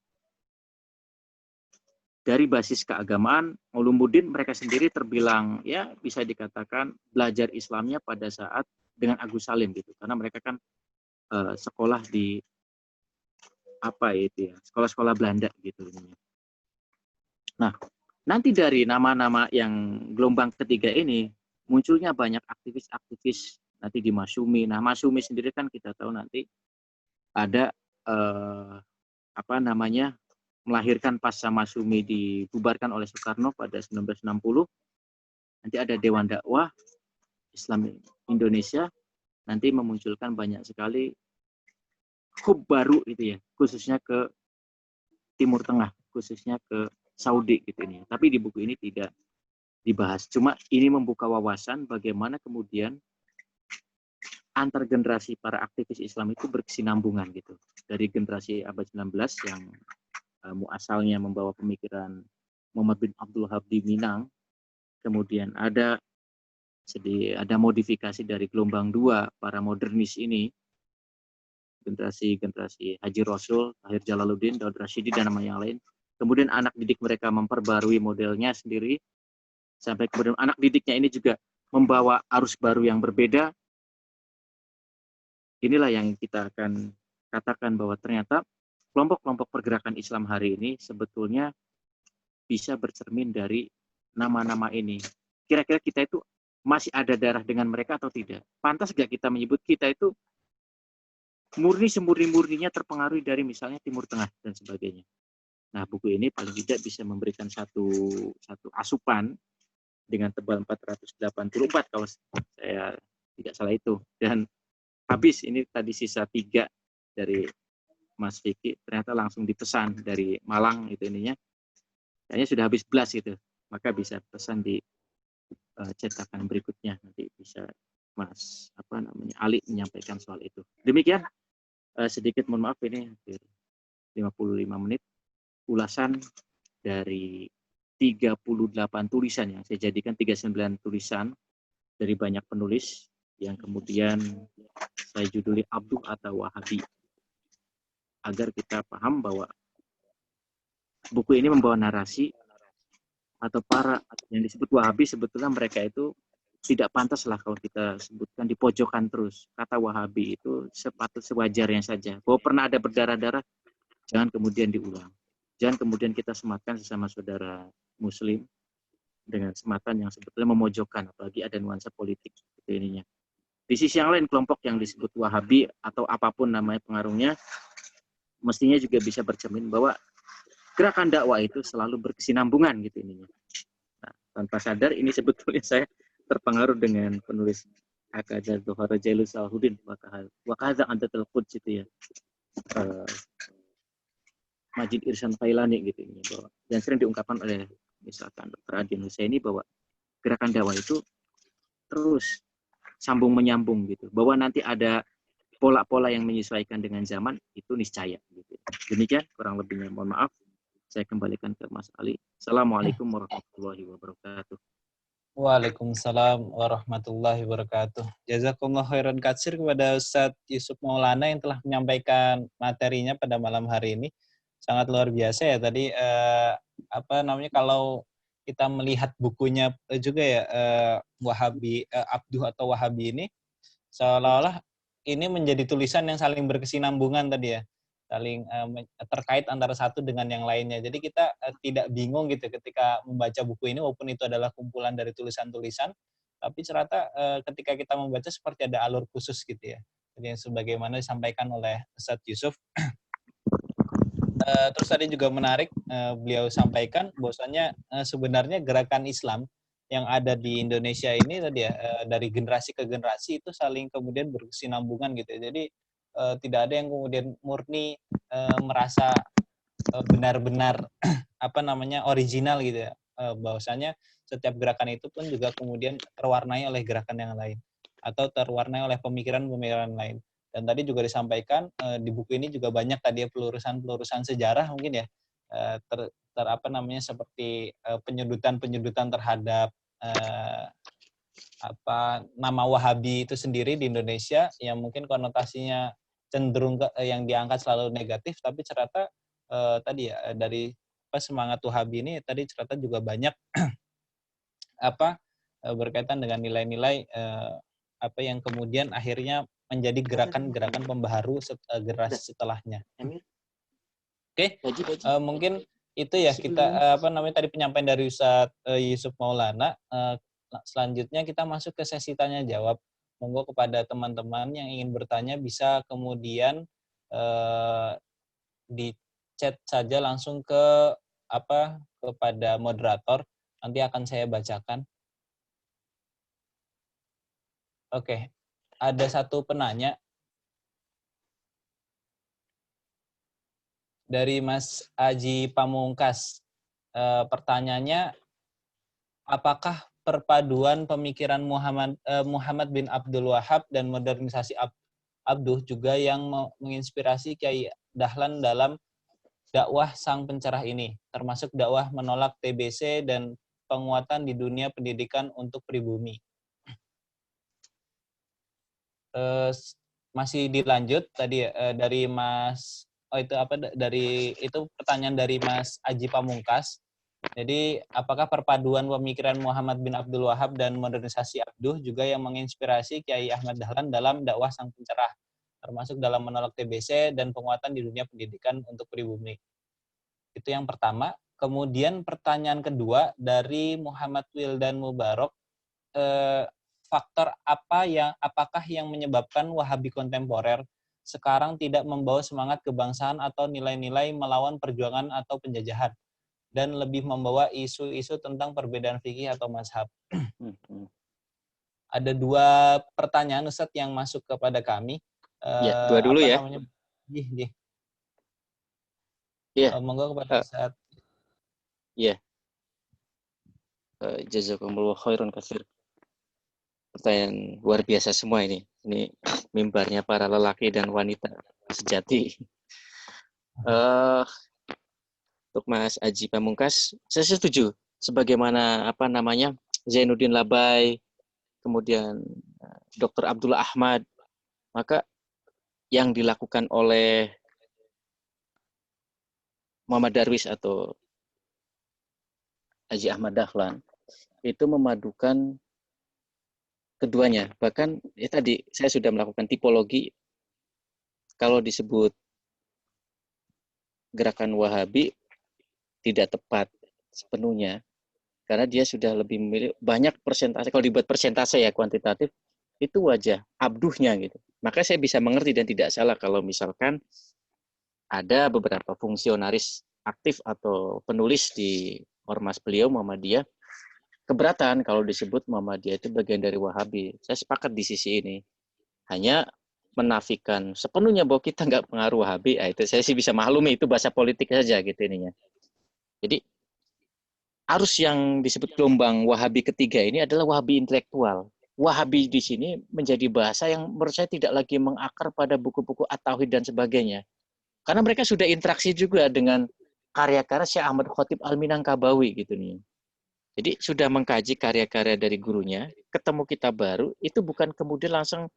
Speaker 1: Dari basis keagamaan, Ulumuddin mereka sendiri terbilang ya bisa dikatakan belajar Islamnya pada saat dengan Agus Salim gitu, karena mereka kan sekolah di apa itu ya, sekolah-sekolah Belanda gitu. Nah, nanti dari nama-nama yang gelombang ketiga ini munculnya banyak aktivis-aktivis nanti di Masyumi. Nah, Masyumi sendiri kan kita tahu nanti ada apa namanya, melahirkan pasca Masyumi dibubarkan oleh Soekarno pada 1960. Nanti ada Dewan Dakwah Islam Indonesia, nanti memunculkan banyak sekali hub baru gitu ya, khususnya ke Timur Tengah, khususnya ke Saudi gitu ini. Tapi di buku ini tidak dibahas. Cuma ini membuka wawasan bagaimana kemudian antar generasi para aktivis Islam itu berkesinambungan gitu. Dari generasi abad 19 yang muasalnya membawa pemikiran Muhammad bin Abdul Wahab di Minang, kemudian ada modifikasi dari gelombang 2 para modernis ini, generasi Haji Rasul, Tahir Jalaluddin, Daud Rashidi dan nama yang lain. Kemudian anak didik mereka memperbarui modelnya sendiri, sampai kemudian anak didiknya ini juga membawa arus baru yang berbeda. Inilah yang kita akan katakan bahwa ternyata kelompok-kelompok pergerakan Islam hari ini sebetulnya bisa bercermin dari nama-nama ini. Kira-kira kita itu masih ada darah dengan mereka atau tidak? Pantas gak kita menyebut kita itu murni semurni-murninya terpengaruh dari misalnya Timur Tengah dan sebagainya. Nah, buku ini paling tidak bisa memberikan satu asupan dengan tebal 484 kalau saya tidak salah itu. Dan habis ini tadi sisa 3 dari Mas Vicky, ternyata langsung dipesan dari Malang itu ininya. Kayaknya sudah habis belas gitu. Maka bisa pesan di cetakan berikutnya, nanti bisa Mas Ali menyampaikan soal itu. Demikian sedikit mohon maaf ini hampir 55 menit ulasan dari 38 tulisan yang saya jadikan 39 tulisan dari banyak penulis yang kemudian saya juduli Abduh atau Wahabi, agar kita paham bahwa buku ini membawa narasi atau para yang disebut Wahabi, sebetulnya mereka itu tidak pantas lah kalau kita sebutkan di pojokan terus. Kata Wahabi itu sewajarnya saja. Bahwa pernah ada berdarah-darah, jangan kemudian diulang. Jangan kemudian kita sematkan sesama saudara Muslim dengan sematan yang sebetulnya memojokkan, apalagi ada nuansa politik seperti ininya. Di sisi yang lain, kelompok yang disebut Wahabi atau apapun namanya pengaruhnya, mestinya juga bisa bercermin bahwa gerakan dakwah itu selalu berkesinambungan gitu ininya. Nah, tanpa sadar ini sebetulnya saya terpengaruh dengan penulis Akadar Dhuhara Jailu Salahuddin Wakadha Antatul Quds itu ya, Majid Irsan Failani gitu ini, bahwa dan sering diungkapkan oleh misalkan Dr. Adin Husaini bahwa gerakan dakwah itu terus sambung menyambung gitu, bahwa nanti ada pola-pola yang menyesuaikan dengan zaman itu niscaya gitu. Demikian kurang lebihnya, mohon maaf. Saya kembalikan ke Mas Ali. Assalamualaikum warahmatullahi wabarakatuh.
Speaker 2: Waalaikumsalam warahmatullahi wabarakatuh. Jazakumullah khairan katsir kepada Ustadz Yusuf Maulana yang telah menyampaikan materinya pada malam hari ini. Sangat luar biasa ya tadi kalau kita melihat bukunya juga ya Wahabi Abduh atau Wahabi ini seolah-olah ini menjadi tulisan yang saling berkesinambungan tadi ya. Saling terkait antara satu dengan yang lainnya. Jadi kita tidak bingung gitu ketika membaca buku ini, walaupun itu adalah kumpulan dari tulisan-tulisan, tapi ternyata ketika kita membaca seperti ada alur khusus gitu ya. Jadi sebagaimana disampaikan oleh Ustadz Yusuf. Terus tadi juga menarik beliau sampaikan bahwasanya sebenarnya gerakan Islam yang ada di Indonesia ini tadi ya dari generasi ke generasi itu saling kemudian berkesinambungan gitu ya. Jadi tidak ada yang kemudian murni merasa benar-benar original gitu ya. Bahwasanya setiap gerakan itu pun juga kemudian terwarnai oleh gerakan yang lain atau terwarnai oleh pemikiran-pemikiran lain. Dan tadi juga disampaikan di buku ini juga banyak tadi ya pelurusan-pelurusan sejarah mungkin ya seperti penyebutan terhadap nama Wahabi itu sendiri di Indonesia yang mungkin konotasinya cenderung yang diangkat selalu negatif, tapi ternyata tadi ya dari semangat Wahabi ini tadi ternyata juga banyak berkaitan dengan nilai-nilai yang kemudian akhirnya menjadi gerakan-gerakan pembaharu generasi setelahnya. Oke, mungkin itu ya kita tadi penyampaian dari Ustadz Yusuf Maulana. Selanjutnya kita masuk ke sesi tanya jawab. Monggo kepada teman-teman yang ingin bertanya bisa kemudian di chat saja langsung kepada moderator. Nanti akan saya bacakan. Oke, ada satu penanya dari Mas Aji Pamungkas. Pertanyaannya, apakah perpaduan pemikiran Muhammad bin Abdul Wahab dan modernisasi Abduh juga yang menginspirasi Kiai Dahlan dalam dakwah sang pencerah ini, termasuk dakwah menolak TBC dan penguatan di dunia pendidikan untuk pribumi. Masih dilanjut tadi dari Mas itu pertanyaan dari Mas Aji Pamungkas. Jadi, apakah perpaduan pemikiran Muhammad bin Abdul Wahab dan modernisasi Abduh juga yang menginspirasi Kiai Ahmad Dahlan dalam dakwah sang pencerah, termasuk dalam menolak TBC dan penguatan di dunia pendidikan untuk pribumi? Itu yang pertama. Kemudian pertanyaan kedua dari Muhammad Wildan Mubarok, apakah yang menyebabkan Wahabi kontemporer sekarang tidak membawa semangat kebangsaan atau nilai-nilai melawan perjuangan atau penjajahan, dan lebih membawa isu-isu tentang perbedaan fikih atau mazhab? Ada dua pertanyaan Ustadz yang masuk kepada kami.
Speaker 1: Dua dulu ya.
Speaker 2: Monggo kepada Ustadz.
Speaker 1: Iya. Jazakumullah khairan katsir. Pertanyaan luar biasa semua ini. Ini mimbarnya para lelaki dan wanita sejati. Untuk Mas Aji Pamungkas, saya setuju. Sebagaimana Zainuddin Labai, kemudian Dr. Abdullah Ahmad. Maka yang dilakukan oleh Muhammad Darwis atau Haji Ahmad Dahlan itu memadukan keduanya. Bahkan tadi saya sudah melakukan tipologi. Kalau disebut gerakan Wahabi tidak tepat sepenuhnya, karena dia sudah lebih memilih banyak persentase. Kalau dibuat persentase ya kuantitatif, itu wajah abduhnya gitu. Maka saya bisa mengerti dan tidak salah kalau misalkan ada beberapa fungsionaris aktif atau penulis di ormas beliau Muhammadiyah keberatan kalau disebut Muhammadiyah itu bagian dari Wahabi. Saya sepakat di sisi ini. Hanya menafikan sepenuhnya bahwa kita nggak pengaruh Wahabi, itu saya sih bisa maklumi, itu bahasa politik saja gitu ininya. Jadi arus yang disebut gelombang Wahabi ketiga ini adalah Wahabi intelektual. Wahabi di sini menjadi bahasa yang menurut saya tidak lagi mengakar pada buku-buku at-tauhid dan sebagainya. Karena mereka sudah interaksi juga dengan karya-karya Syekh Ahmad Khotib Al-Minangkabawi gitu nih. Jadi sudah mengkaji karya-karya dari gurunya, ketemu kitab baru, itu bukan kemudian langsung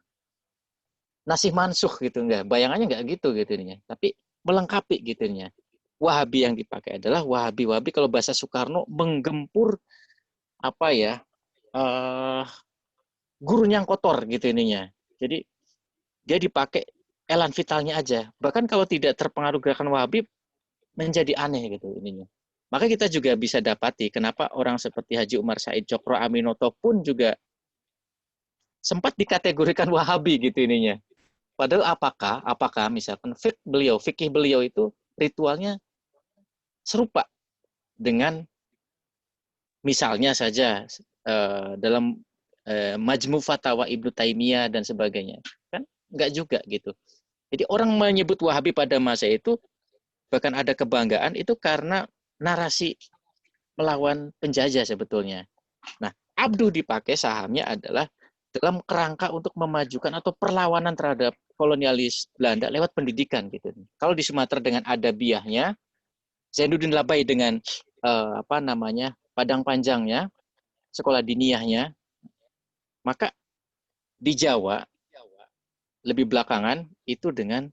Speaker 1: nasih mansuh gitu, enggak. Bayangannya enggak gitu gitu nih. Tapi melengkapi gitu nih. Wahabi yang dipakai adalah Wahabi kalau bahasa Soekarno menggempur apa ya? Gurunya yang kotor gitu ininya. Jadi dia dipakai elan vitalnya aja. Bahkan kalau tidak terpengaruh gerakan Wahabi menjadi aneh gitu ininya. Maka kita juga bisa dapati kenapa orang seperti Haji Umar Said Cokro Aminoto pun juga sempat dikategorikan Wahabi gitu ininya. Padahal apakah misalkan fikih beliau itu ritualnya serupa dengan misalnya saja dalam Majmu Fatawa Ibnu Taimiyah dan sebagainya. Kan enggak juga gitu. Jadi orang menyebut Wahabi pada masa itu bahkan ada kebanggaan itu karena narasi melawan penjajah sebetulnya. Nah, abdu dipakai sahamnya adalah dalam kerangka untuk memajukan atau perlawanan terhadap kolonialis Belanda lewat pendidikan gitu. Kalau di Sumatera dengan adabiahnya, Zainuddin Labai dengan Padang Panjangnya, sekolah diniyahnya, maka di Jawa lebih belakangan itu dengan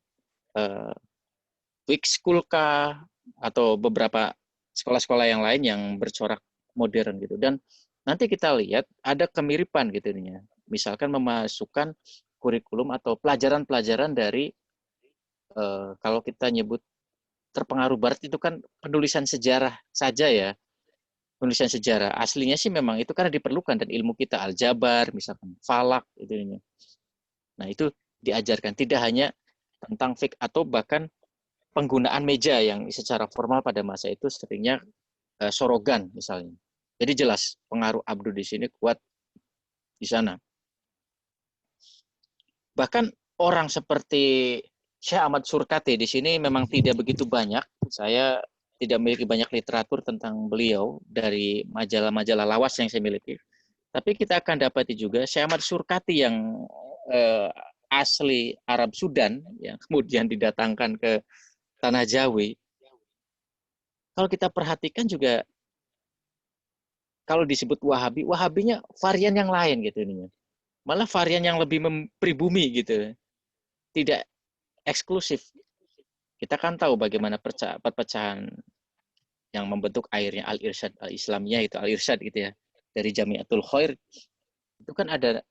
Speaker 1: Week Schoolka atau beberapa sekolah-sekolah yang lain yang bercorak modern gitu. Dan nanti kita lihat ada kemiripan gitu ininya. Misalkan memasukkan kurikulum atau pelajaran-pelajaran dari kalau kita nyebut terpengaruh barat itu kan penulisan sejarah saja ya. Penulisan sejarah aslinya sih memang itu karena diperlukan dan ilmu kita aljabar, misalkan falak itu ini. Nah, itu diajarkan tidak hanya tentang fik atau bahkan penggunaan meja yang secara formal pada masa itu seringnya sorogan misalnya. Jadi jelas pengaruh abdu di sini kuat di sana. Bahkan orang seperti Syekh Ahmad Surkati di sini memang tidak begitu banyak. Saya tidak memiliki banyak literatur tentang beliau dari majalah-majalah lawas yang saya miliki. Tapi kita akan dapati juga Syekh Ahmad Surkati yang asli Arab Sudan yang kemudian didatangkan ke tanah Jawi. Kalau kita perhatikan juga kalau disebut Wahabi, Wahabinya varian yang lain gitu ininya. Malah varian yang lebih pribumi gitu. Tidak eksklusif. Kita kan tahu bagaimana perpecahan yang membentuk akhirnya Al-Irsyad Al-Islamiyah itu Al-Irsyad gitu ya. Dari Jamiatul Khair itu kan ada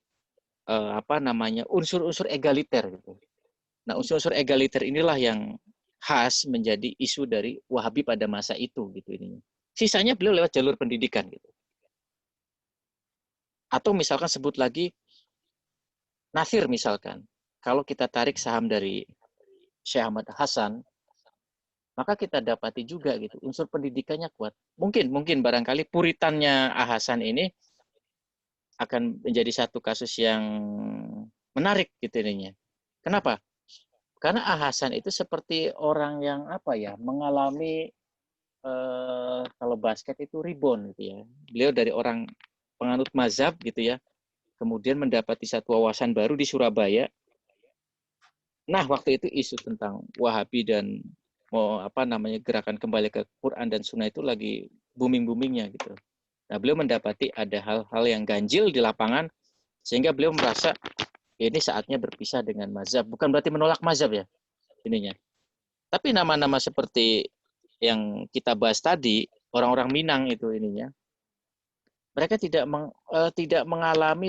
Speaker 1: unsur-unsur egaliter gitu. Nah, unsur-unsur egaliter inilah yang khas menjadi isu dari Wahabi pada masa itu gitu ini. Sisanya beliau lewat jalur pendidikan gitu. Atau misalkan sebut lagi Nasir misalkan. Kalau kita tarik saham dari Syekh Ahmad Hasan, maka kita dapati juga gitu unsur pendidikannya kuat. Mungkin barangkali puritannya Hasan ini akan menjadi satu kasus yang menarik gitu ininya. Kenapa? Karena Hasan itu seperti orang yang mengalami kalau basket itu rebound gitu ya. Beliau dari orang penganut mazhab gitu ya, kemudian mendapati satu wawasan baru di Surabaya. Nah, waktu itu isu tentang Wahabi dan gerakan kembali ke Quran dan Sunnah itu lagi booming-boomingnya gitu. Nah, beliau mendapati ada hal-hal yang ganjil di lapangan sehingga beliau merasa ini saatnya berpisah dengan mazhab. Bukan berarti menolak mazhab ya ininya. Tapi nama-nama seperti yang kita bahas tadi, orang-orang Minang itu ininya, mereka tidak mengalami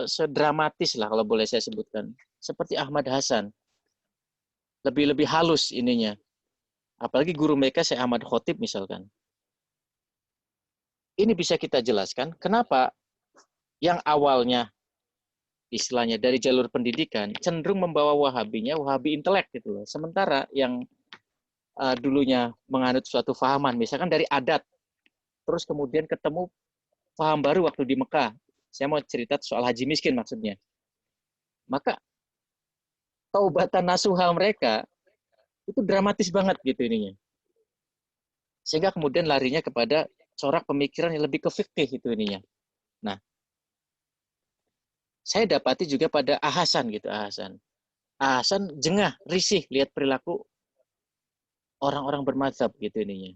Speaker 1: sedramatis lah kalau boleh saya sebutkan. Seperti Ahmad Hasan, lebih halus ininya. Apalagi guru mereka Syekh Ahmad Khotib misalkan. Ini bisa kita jelaskan kenapa yang awalnya istilahnya dari jalur pendidikan cenderung membawa wahabinya wahabi intelek gitu loh. Sementara yang dulunya menganut suatu fahaman, misalkan dari adat, terus kemudian ketemu paham baru waktu di Mekah. Saya mau cerita soal haji miskin maksudnya. Maka taubatan nasuha mereka itu dramatis banget gitu ininya. Sehingga kemudian larinya kepada corak pemikiran yang lebih ke fikih itu ininya. Nah, saya dapati juga pada Ahasan gitu, Ahasan. Ahasan jengah, risih lihat perilaku orang-orang bermadzhab gitu ininya.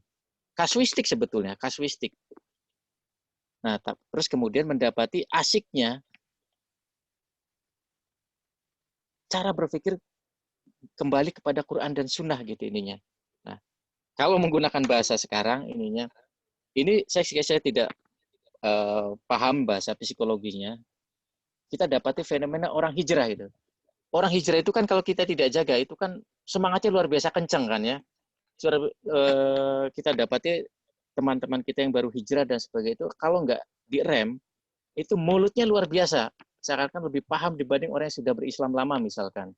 Speaker 1: Kasuistik sebetulnya, kasuistik. Nah, terus kemudian mendapati asiknya cara berpikir kembali kepada Quran dan Sunnah gitu ininya. Nah, kalau menggunakan bahasa sekarang ininya, ini saya tidak paham bahasa psikologinya. Kita dapati fenomena orang hijrah itu. Orang hijrah itu kan kalau kita tidak jaga itu kan semangatnya luar biasa kenceng kan ya. Kita dapati teman-teman kita yang baru hijrah dan sebagainya itu kalau nggak direm itu mulutnya luar biasa. Seakan-akan lebih paham dibanding orang yang sudah berislam lama misalkan.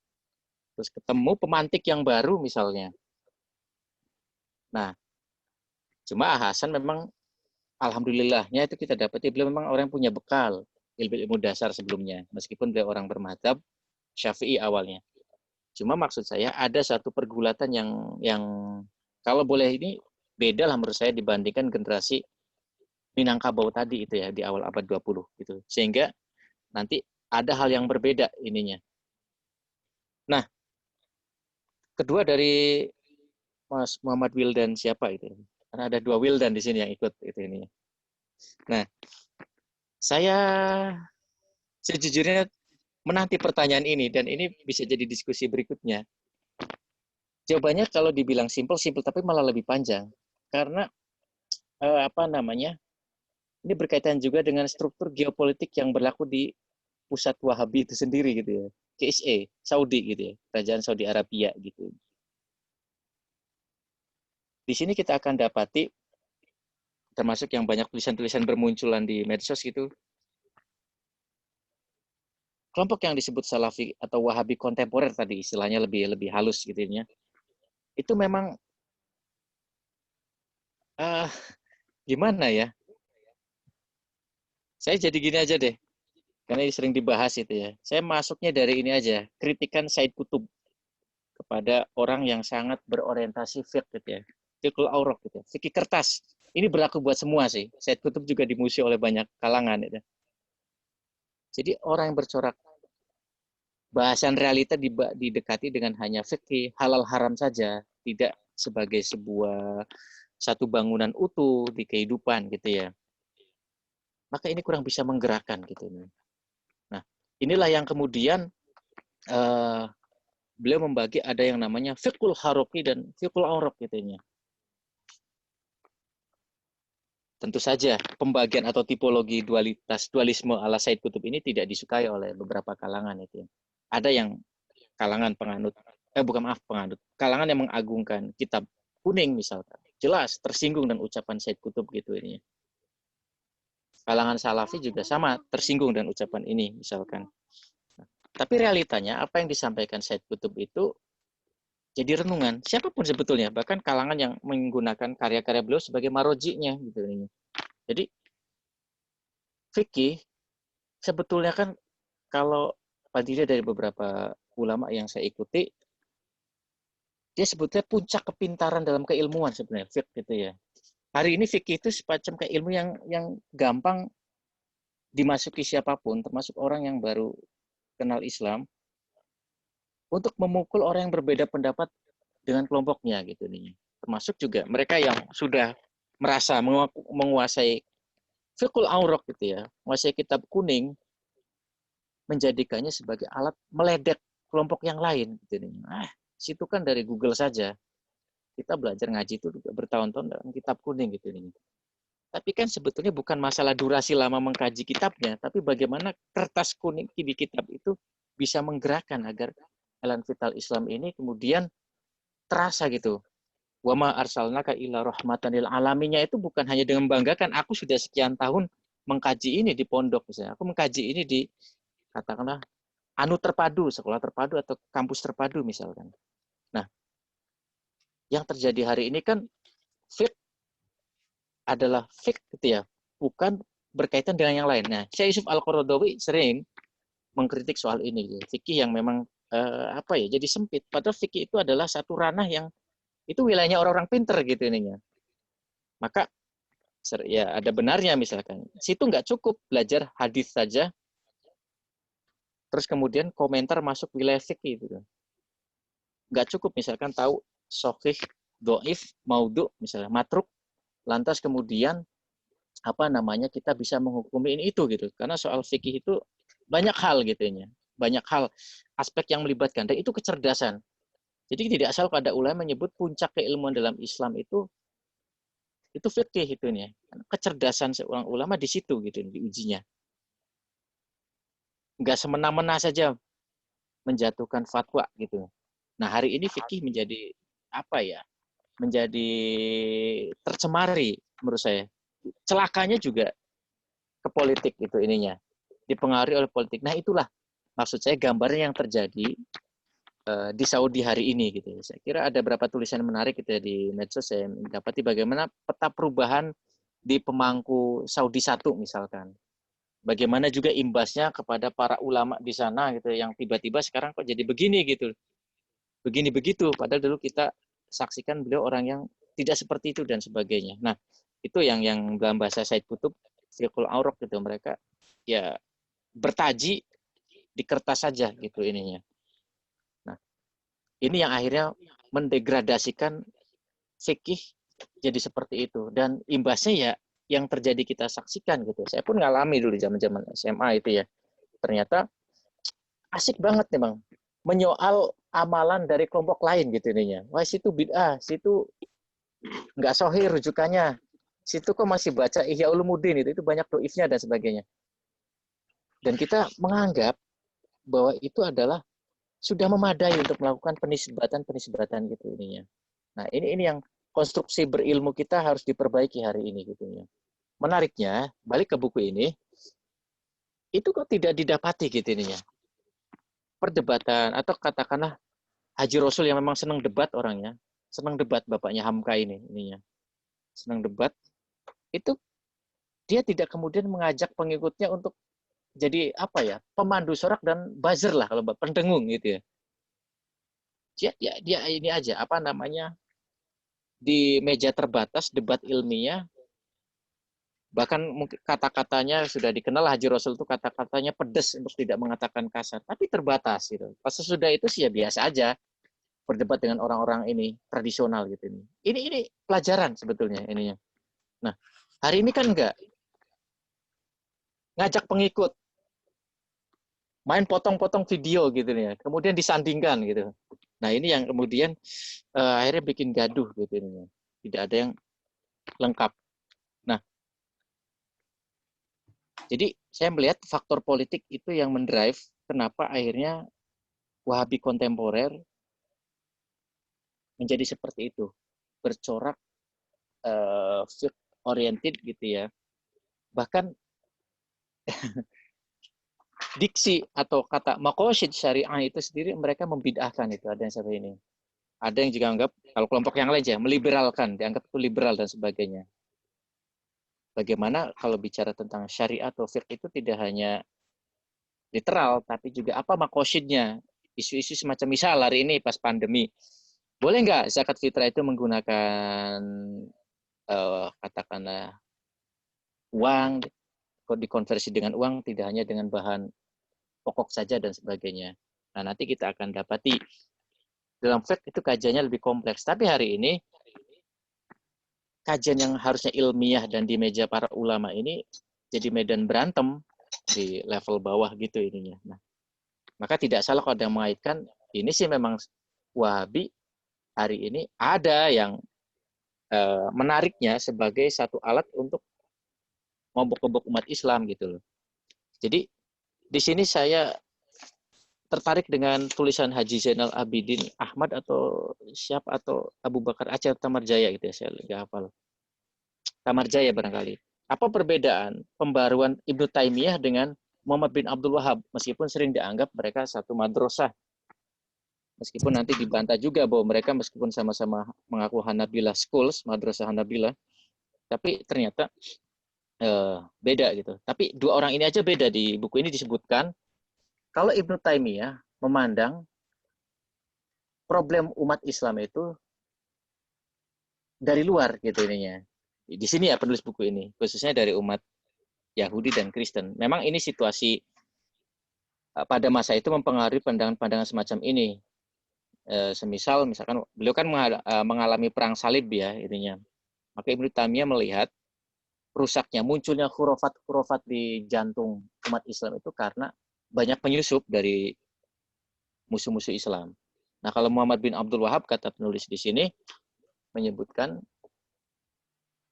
Speaker 1: Terus ketemu pemantik yang baru misalnya. Nah, cuma Hasan memang alhamdulillahnya itu kita dapati beliau memang orang yang punya bekal ilmu dasar sebelumnya. Meskipun beliau orang bermadzhab Syafi'i awalnya. Cuma maksud saya ada satu pergulatan yang kalau boleh ini beda lah menurut saya dibandingkan generasi Minangkabau tadi itu ya di awal abad 20 gitu. Sehingga nanti ada hal yang berbeda ininya. Nah, kedua dari Mas Muhammad Wildan siapa itu? Karena ada dua Wildan di sini yang ikut itu ini. Nah, saya sejujurnya menanti pertanyaan ini dan ini bisa jadi diskusi berikutnya. Jawabannya kalau dibilang simpel tapi malah lebih panjang. Karena apa namanya? Ini berkaitan juga dengan struktur geopolitik yang berlaku di pusat Wahabi itu sendiri gitu ya. KSA, Saudi gitu ya. Kerajaan Saudi Arabia gitu. Di sini kita akan dapati termasuk yang banyak tulisan-tulisan bermunculan di medsos gitu. Kelompok yang disebut Salafi atau Wahabi kontemporer tadi istilahnya lebih halus gitu ya. Itu memang gimana ya? Saya jadi gini aja deh. Karena ini sering dibahas itu ya. Saya masuknya dari ini aja, kritikan Said Kutub kepada orang yang sangat berorientasi fiqh gitu ya. Fiqhul aurok gitu. Fikih kertas. Ini berlaku buat semua sih. Said Kutub juga dimusuhi oleh banyak kalangan gitu. Jadi orang yang bercorak bahasan realita didekati dengan hanya fikih halal haram saja, tidak sebagai sebuah satu bangunan utuh di kehidupan gitu ya. Maka ini kurang bisa menggerakkan gitu. Nah, inilah yang kemudian beliau membagi ada yang namanya fiqhul haroki dan fiqhul aurok gitu ya. Tentu saja pembagian atau tipologi dualisme ala Said Kutub ini tidak disukai oleh beberapa kalangan itu. Ada yang kalangan penganut, kalangan yang mengagungkan kitab kuning misalkan. Jelas tersinggung dengan ucapan Said Kutub gitu ini. Kalangan Salafi juga sama tersinggung dengan ucapan ini misalkan. Tapi realitanya apa yang disampaikan Said Kutub itu jadi renungan siapapun sebetulnya, bahkan kalangan yang menggunakan karya-karya beliau sebagai marojinya gitu. Jadi fikih sebetulnya kan kalau dilihat dari beberapa ulama yang saya ikuti, dia sebetulnya puncak kepintaran dalam keilmuan sebenarnya fikih gitu ya. Hari ini fikih itu semacam kayak ilmu yang gampang dimasuki siapapun, termasuk orang yang baru kenal Islam, untuk memukul orang yang berbeda pendapat dengan kelompoknya gitu nih. Termasuk juga mereka yang sudah merasa menguasai fiqhul aurok gitu ya, menguasai kitab kuning, menjadikannya sebagai alat meledek kelompok yang lain. Gitu. Situ kan dari Google saja. Kita belajar ngaji itu bertahun-tahun dalam kitab kuning gitu. Tapi kan sebetulnya bukan masalah durasi lama mengkaji kitabnya, tapi bagaimana kertas kuning di kitab itu bisa menggerakkan agar elan vital Islam ini kemudian terasa gitu. Wa ma arsalnaka illa rahmatan lil alaminnya itu bukan hanya dengan membanggakan aku sudah sekian tahun mengkaji ini di pondok misalnya. Aku mengkaji ini di katakanlah anu terpadu, sekolah terpadu atau kampus terpadu misalkan. Nah, yang terjadi hari ini kan fiqh adalah fiqh gitu ya, bukan berkaitan dengan yang lain. Nah, Syekh Yusuf Al-Qaradawi sering mengkritik soal ini, fikih yang memang jadi sempit. Padahal fikih itu adalah satu ranah yang itu wilayahnya orang-orang pinter gitu ininya. Maka ya ada benarnya misalkan. Situ nggak cukup belajar hadis saja, terus kemudian komentar masuk wilayah fikih gitu. Nggak cukup misalkan tahu sahih, doif, maudhu misalnya, matruk, lantas kemudian kita bisa menghukumi ini itu gitu. Karena soal fikih itu banyak hal gitu ya. Banyak hal aspek yang melibatkan dan itu kecerdasan. Jadi tidak asal pada ulama menyebut puncak keilmuan dalam Islam itu fikih itu ya. Kecerdasan seorang ulama di situ gitu diujinya. Enggak semena-mena saja menjatuhkan fatwa gitu. Nah, hari ini fikih menjadi menjadi tercemari menurut saya. Celakanya juga ke politik itu ininya. Dipengaruhi oleh politik. Nah, itulah maksud saya gambarnya yang terjadi di Saudi hari ini gitu. Saya kira ada beberapa tulisan menarik gitu ya di medsos saya mendapati bagaimana peta perubahan di pemangku Saudi 1 misalkan. Bagaimana juga imbasnya kepada para ulama di sana gitu yang tiba-tiba sekarang kok jadi begini gitu. Begini begitu padahal dulu kita saksikan beliau orang yang tidak seperti itu dan sebagainya. Nah, itu yang dalam bahasa Said Qutb fiqhul auraq gitu mereka ya bertaji di kertas saja gitu ininya. Ini yang akhirnya mendegradasikan fikih jadi seperti itu. Dan imbasnya ya yang terjadi kita saksikan gitu. Saya pun ngalami dulu zaman-zaman SMA itu ya. Ternyata asik banget nih Bang. Menyoal amalan dari kelompok lain gitu ininya. Wah situ bid'ah, situ nggak sahih rujukannya. Situ kok masih baca Ihya Ulumuddin itu banyak doifnya dan sebagainya. Dan kita menganggap bahwa itu adalah sudah memadai untuk melakukan penisbatan gitu ininya. Nah, ini yang konstruksi berilmu kita harus diperbaiki hari ini gitu ya. Menariknya, balik ke buku ini, itu kok tidak didapati gitu ininya. Perdebatan atau katakanlah Haji Rasul yang memang senang debat orangnya, senang debat bapaknya Hamka ininya. Senang debat, itu dia tidak kemudian mengajak pengikutnya untuk jadi pemandu sorak dan buzzer lah kalau pendengung gitu ya. Dia ini aja di meja terbatas debat ilmiah bahkan mungkin kata-katanya sudah dikenal Haji Rasul itu kata-katanya pedas untuk tidak mengatakan kasar tapi terbatas gitu. Pas sesudah itu sih ya biasa aja berdebat dengan orang-orang ini tradisional gitu ini. Ini pelajaran sebetulnya ininya. Nah, hari ini kan enggak ngajak pengikut main potong-potong video gitu ya. Kemudian disandingkan gitu. Nah, ini yang kemudian akhirnya bikin gaduh gitu ini. Tidak ada yang lengkap. Nah, jadi saya melihat faktor politik itu yang mendrive kenapa akhirnya Wahabi kontemporer menjadi seperti itu. Bercorak oriented gitu ya. Bahkan diksi atau kata maqasid syariah itu sendiri mereka membid'ahkan itu ada yang seperti ini. Ada yang juga anggap kalau kelompok yang lain ya meliberalkan, dianggap itu liberal dan sebagainya. Bagaimana kalau bicara tentang syariat atau fiqh itu tidak hanya literal tapi juga apa maqasidnya. Isu-isu semacam misal hari ini pas pandemi boleh nggak zakat fitrah itu menggunakan katakanlah uang dikonversi dengan uang tidak hanya dengan bahan pokok saja dan sebagainya. Nah, nanti kita akan dapati dalam fiqh itu kajiannya lebih kompleks. Tapi hari ini kajian yang harusnya ilmiah dan di meja para ulama ini jadi medan berantem di level bawah gitu ininya. Nah, maka tidak salah kalau ada yang mengaitkan ini sih memang Wahabi hari ini ada yang menariknya sebagai satu alat untuk membok-bok umat Islam gitu loh. Jadi di sini saya tertarik dengan tulisan Haji Zainal Abidin Ahmad atau siapa atau Abu Bakar Aceh Tamarjaya gitu ya, saya nggak hafal. Tamarjaya barangkali. Apa perbedaan pembaruan Ibnu Taimiyah dengan Muhammad bin Abdul Wahab meskipun sering dianggap mereka satu madrasah, meskipun nanti dibantah juga bahwa mereka meskipun sama-sama mengaku Hanabilah Schools, madrasah Hanabilah, tapi ternyata beda gitu. Tapi dua orang ini aja beda. Di buku ini disebutkan kalau Ibnu Taimiyah memandang problem umat Islam itu dari luar gitu ininya. Di sini ya penulis buku ini, khususnya dari umat Yahudi dan Kristen. Memang ini situasi pada masa itu mempengaruhi pandangan-pandangan semacam ini. Semisal misalkan beliau kan mengalami perang salib ya ininya. Maka Ibnu Taimiyah melihat rusaknya, munculnya khurafat-khurafat di jantung umat Islam itu karena banyak penyusup dari musuh-musuh Islam. Nah, kalau Muhammad bin Abdul Wahab, kata penulis di sini, menyebutkan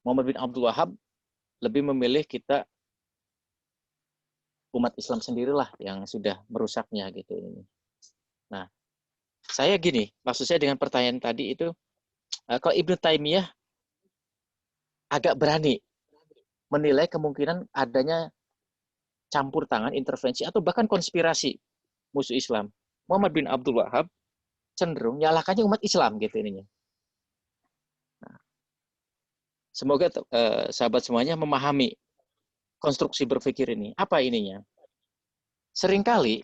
Speaker 1: Muhammad bin Abdul Wahab lebih memilih kita umat Islam sendirilah yang sudah merusaknya gitu. Nah, saya gini, maksud saya dengan pertanyaan tadi itu, kalau Ibnu Taimiyah agak berani menilai kemungkinan adanya campur tangan, intervensi, atau bahkan konspirasi musuh Islam. Muhammad bin Abdul Wahab cenderung nyalakannya umat Islam gitu ininya. Nah, semoga sahabat semuanya memahami konstruksi berpikir ini. Apa ininya? Seringkali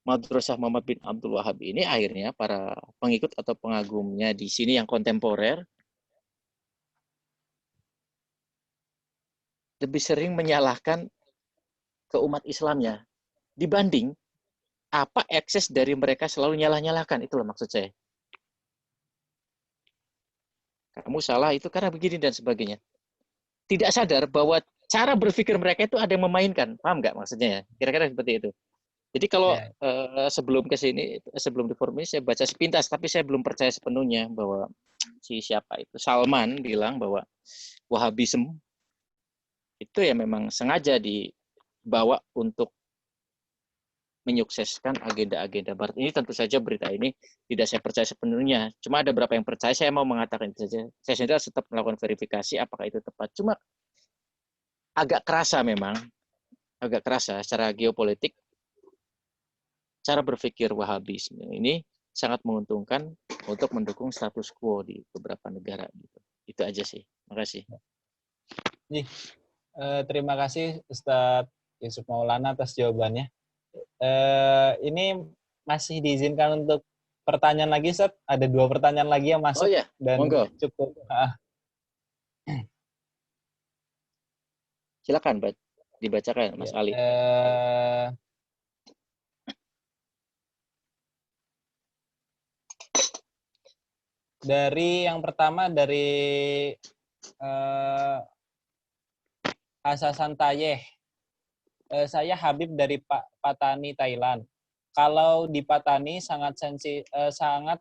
Speaker 1: Madrasah Muhammad bin Abdul Wahab ini akhirnya para pengikut atau pengagumnya di sini yang kontemporer lebih sering menyalahkan ke umat Islamnya dibanding apa ekses dari mereka selalu nyalah-nyalahkan. Itulah maksud saya. Kamu salah itu karena begini dan sebagainya. Tidak sadar bahwa cara berpikir mereka itu ada yang memainkan. Paham nggak maksudnya ya? Kira-kira seperti itu. Jadi kalau
Speaker 2: Ya.
Speaker 1: sebelum ke sini, sebelum di forum ini saya baca sepintas, tapi saya belum percaya sepenuhnya bahwa si siapa itu Salman bilang bahwa Wahabisme itu ya memang sengaja dibawa untuk menyukseskan agenda-agenda Barat. Ini tentu saja berita ini tidak saya percaya sepenuhnya. Cuma ada beberapa yang percaya, saya mau mengatakan itu saja. Saya sendiri tetap melakukan verifikasi apakah itu tepat. Cuma agak kerasa memang, agak kerasa secara geopolitik, cara berpikir Wahabisme ini sangat menguntungkan untuk mendukung status quo di beberapa negara. Gitu. Itu aja sih. Makasih.
Speaker 2: Terima kasih Ustadz Yusuf Maulana atas jawabannya. Ini masih diizinkan untuk pertanyaan lagi, Ustadz? Ada 2 pertanyaan lagi yang masuk.
Speaker 1: Oh ya,
Speaker 2: dan
Speaker 1: monggo.
Speaker 2: Cukup.
Speaker 1: Silakan dibacakan, Mas Ali.
Speaker 2: Dari yang pertama dari Hasasan Tayeh. Saya Habib dari Patani, Thailand. Kalau di Patani sangat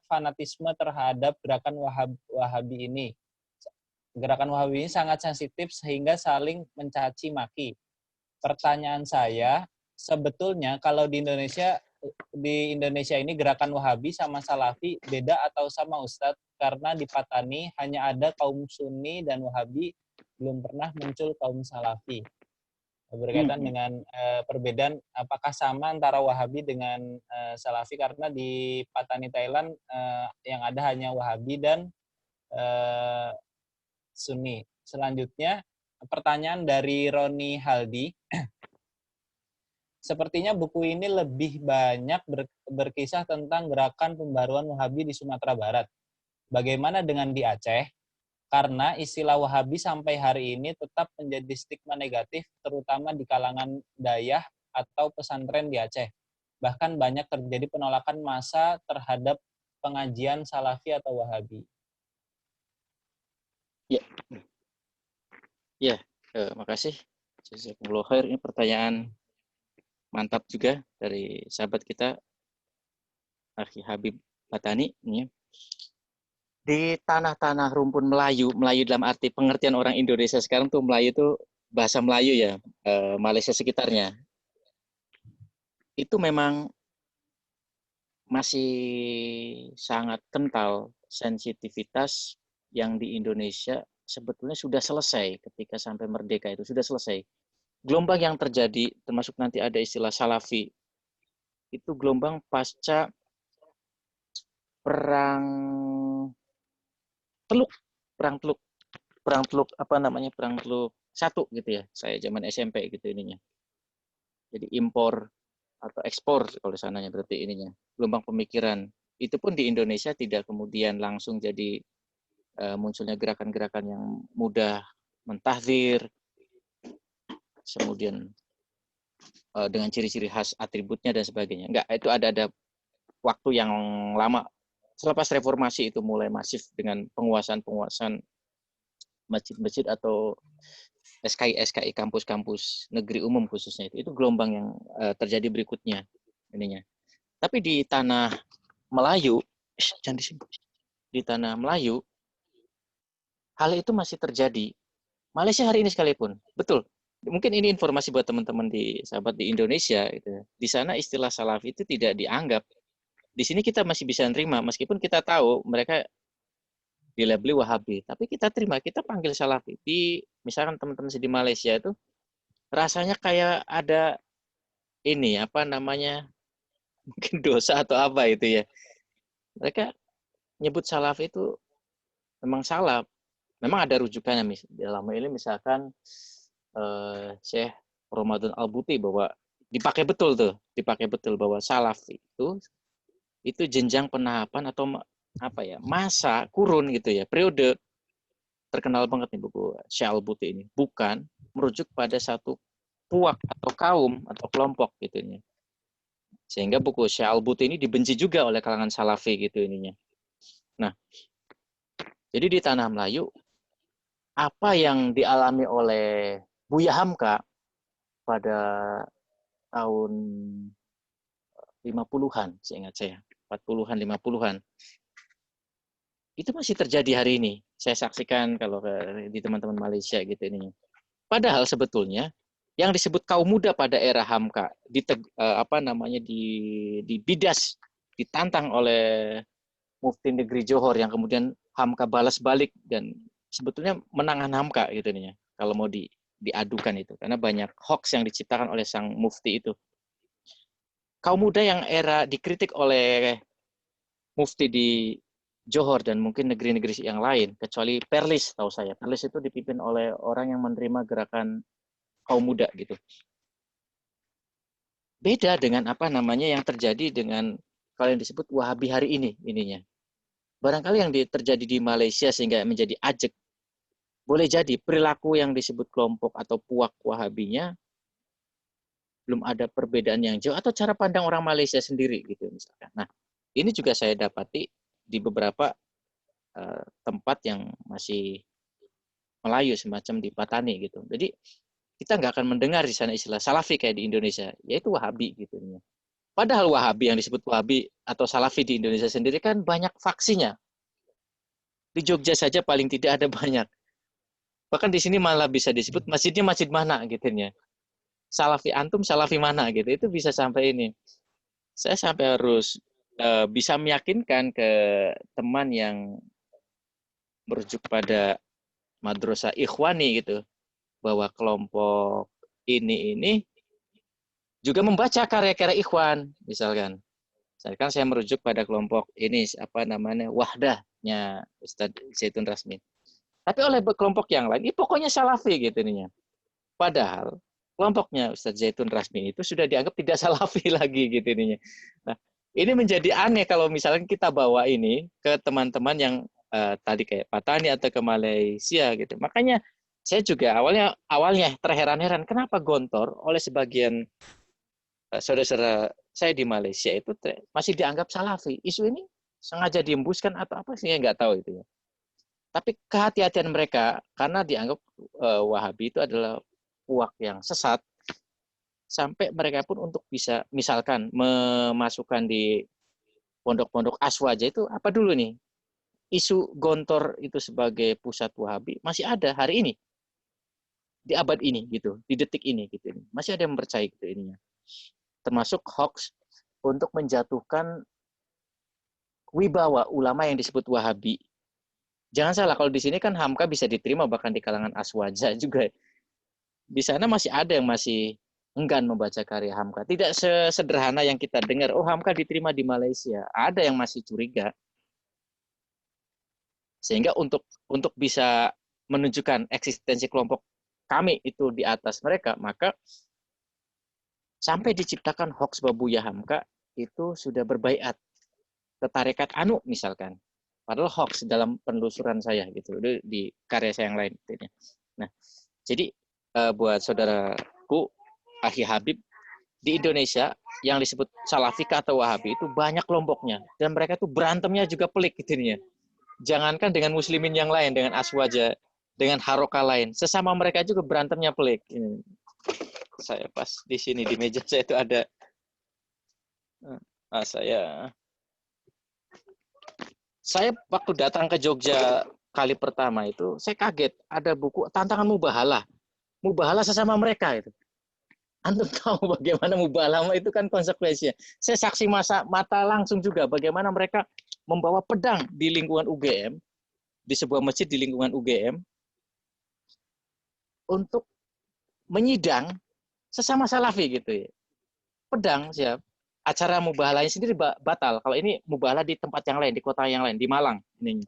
Speaker 2: fanatisme terhadap gerakan Wahabi ini. Gerakan Wahabi ini sangat sensitif sehingga saling mencaci maki. Pertanyaan saya, sebetulnya kalau di Indonesia ini gerakan Wahabi sama Salafi beda atau sama Ustadz? Karena di Patani hanya ada kaum Sunni dan Wahabi, belum pernah muncul kaum Salafi. Berkaitan dengan perbedaan apakah sama antara Wahabi dengan Salafi, karena di Patani Thailand yang ada hanya Wahabi dan Sunni. Selanjutnya pertanyaan dari Roni Haldi. Sepertinya buku ini lebih banyak berkisah tentang gerakan pembaruan Wahabi di Sumatera Barat. Bagaimana dengan di Aceh? Karena istilah Wahabi sampai hari ini tetap menjadi stigma negatif, terutama di kalangan dayah atau pesantren di Aceh. Bahkan banyak terjadi penolakan massa terhadap pengajian Salafi atau Wahabi.
Speaker 1: Ya, makasih. Jazakumullah khair. Ini pertanyaan mantap juga dari sahabat kita, Akhi Habib Patani. Ini. Di tanah-tanah rumpun Melayu, Melayu dalam arti pengertian orang Indonesia sekarang tuh Melayu itu bahasa Melayu ya, Malaysia sekitarnya. Itu memang masih sangat kental sensitivitas yang di Indonesia sebetulnya sudah selesai ketika sampai merdeka itu sudah selesai. Gelombang yang terjadi termasuk nanti ada istilah Salafi itu gelombang pasca perang Teluk, perang Teluk apa namanya perang Teluk satu gitu ya. Saya zaman SMP gitu ininya. Jadi impor atau ekspor kalau sananya berarti ininya gelombang pemikiran itu pun di Indonesia tidak kemudian langsung jadi munculnya gerakan-gerakan yang mudah mentahdir kemudian dengan ciri-ciri khas atributnya dan sebagainya enggak itu ada waktu yang lama selepas reformasi itu mulai masif dengan penguasaan masjid-masjid atau SKI kampus-kampus negeri umum khususnya itu gelombang yang terjadi berikutnya ininya. Tapi di tanah Melayu, di tanah Melayu, hal itu masih terjadi. Malaysia hari ini sekalipun, betul. Mungkin ini informasi buat teman-teman di sahabat di Indonesia. Gitu. Di sana istilah Salafi itu tidak dianggap. Di sini kita masih bisa nerima, meskipun kita tahu mereka dilabeli Wahabi. Tapi kita terima, kita panggil Salafi. Di misalkan teman-teman di Malaysia itu rasanya kayak ada ini apa namanya mungkin dosa atau apa itu ya. Mereka nyebut salaf itu memang salah. Memang ada rujukannya dalam ini misalkan Syekh Ramadan Al-Buti bahwa dipakai betul bahwa salaf itu jenjang penahapan atau apa ya masa kurun gitu ya periode terkenal banget nih buku Syekh Al-Buti ini bukan merujuk pada satu puak atau kaum atau kelompok gitu ya. Sehingga buku Syekh Al-Buti ini dibenci juga oleh kalangan salafi gitu ininya. Nah, jadi di tanah Melayu apa yang dialami oleh Buya Hamka pada tahun 50-an, seingat saya, 40-an, 50-an, itu masih terjadi hari ini. Saya saksikan kalau di teman-teman Malaysia gitu ini. Padahal sebetulnya yang disebut kaum muda pada era Hamka dibidas, ditantang oleh Mufti Negeri Johor yang kemudian Hamka balas balik dan sebetulnya menangan Hamka gitu nih kalau mau diadukan itu karena banyak hoax yang diciptakan oleh sang Mufti itu. Kaum muda yang era dikritik oleh Mufti di Johor dan mungkin negeri-negeri yang lain kecuali Perlis tahu saya. Perlis itu dipimpin oleh orang yang menerima gerakan kaum muda gitu. Beda dengan apa namanya yang terjadi dengan kalian disebut Wahabi hari ini ininya. Barangkali yang terjadi di Malaysia sehingga menjadi ajek, boleh jadi perilaku yang disebut kelompok atau puak Wahabinya belum ada perbedaan yang jauh atau cara pandang orang Malaysia sendiri gitu misalkan. Nah, ini juga saya dapati di beberapa tempat yang masih Melayu semacam di Patani gitu. Jadi kita nggak akan mendengar di sana istilah Salafi kayak di Indonesia, yaitu Wahabi gitu. Padahal Wahabi yang disebut Wahabi atau Salafi di Indonesia sendiri kan banyak faksinya. Di Jogja saja paling tidak ada banyak. Bahkan di sini malah bisa disebut masjidnya masjid mana gitu ya. Salafi antum, Salafi mana gitu. Itu bisa sampai ini. Saya sampai harus bisa meyakinkan ke teman yang merujuk pada madrasah ikhwani gitu bahwa kelompok ini juga membaca karya-karya ikhwan misalkan saya merujuk pada kelompok ini apa namanya Wahdahnya Ustadz Zaitun Rasmi. Tapi oleh kelompok yang lain, ini pokoknya Salafi gitu ininya. Padahal kelompoknya Ustadz Zaitun Rasmi itu sudah dianggap tidak Salafi lagi gitu ininya. Nah, ini menjadi aneh kalau misalnya kita bawa ini ke teman-teman yang tadi kayak Patani atau ke Malaysia gitu. Makanya saya juga awalnya terheran-heran kenapa Gontor oleh sebagian saudara-saudara saya di Malaysia itu masih dianggap Salafi. Isu ini sengaja diembuskan atau apa sih nggak tahu itu ya. Tapi kehati-hatian mereka karena dianggap Wahabi itu adalah puak yang sesat, sampai mereka pun untuk bisa misalkan memasukkan di pondok-pondok Aswaja itu apa dulu nih? Isu Gontor itu sebagai pusat Wahabi masih ada hari ini, di abad ini gitu, di detik ini gitu. Masih ada yang percaya gitu ininya. Termasuk hoax untuk menjatuhkan wibawa ulama yang disebut Wahabi. Jangan salah, kalau di sini kan Hamka bisa diterima bahkan di kalangan Aswaja juga. Di sana masih ada yang masih enggan membaca karya Hamka. Tidak sesederhana yang kita dengar, oh Hamka diterima di Malaysia. Ada yang masih curiga. Sehingga untuk bisa menunjukkan eksistensi kelompok kami itu di atas mereka, maka sampai diciptakan hoax Babuya Hamka itu sudah berbaiat ke tarekat Anu misalkan. Padahal hoax dalam penelusuran saya gitu di karya saya yang lain. Nah, jadi buat saudaraku Akhi Habib, di Indonesia yang disebut Salafika atau Wahabi itu banyak kelompoknya dan mereka tuh berantemnya juga pelik gitu nih ya. Jangankan dengan muslimin yang lain, dengan Aswaja, dengan haroka lain, sesama mereka juga berantemnya pelik. Ini saya pas di sini di meja saya itu ada saya waktu datang ke Jogja kali pertama itu saya kaget ada buku tantangan mubahalah. Mubahalah sesama mereka itu. Antum tahu bagaimana mubahalah itu kan konsekuensinya. Saya saksi mata langsung juga bagaimana mereka membawa pedang di lingkungan UGM, di sebuah masjid di lingkungan UGM, untuk menyidang sesama salafi gitu ya. Pedang siap. Acara mubahalahnya sendiri batal. Kalau ini mubahalah di tempat yang lain, di kota yang lain, di Malang. Ini.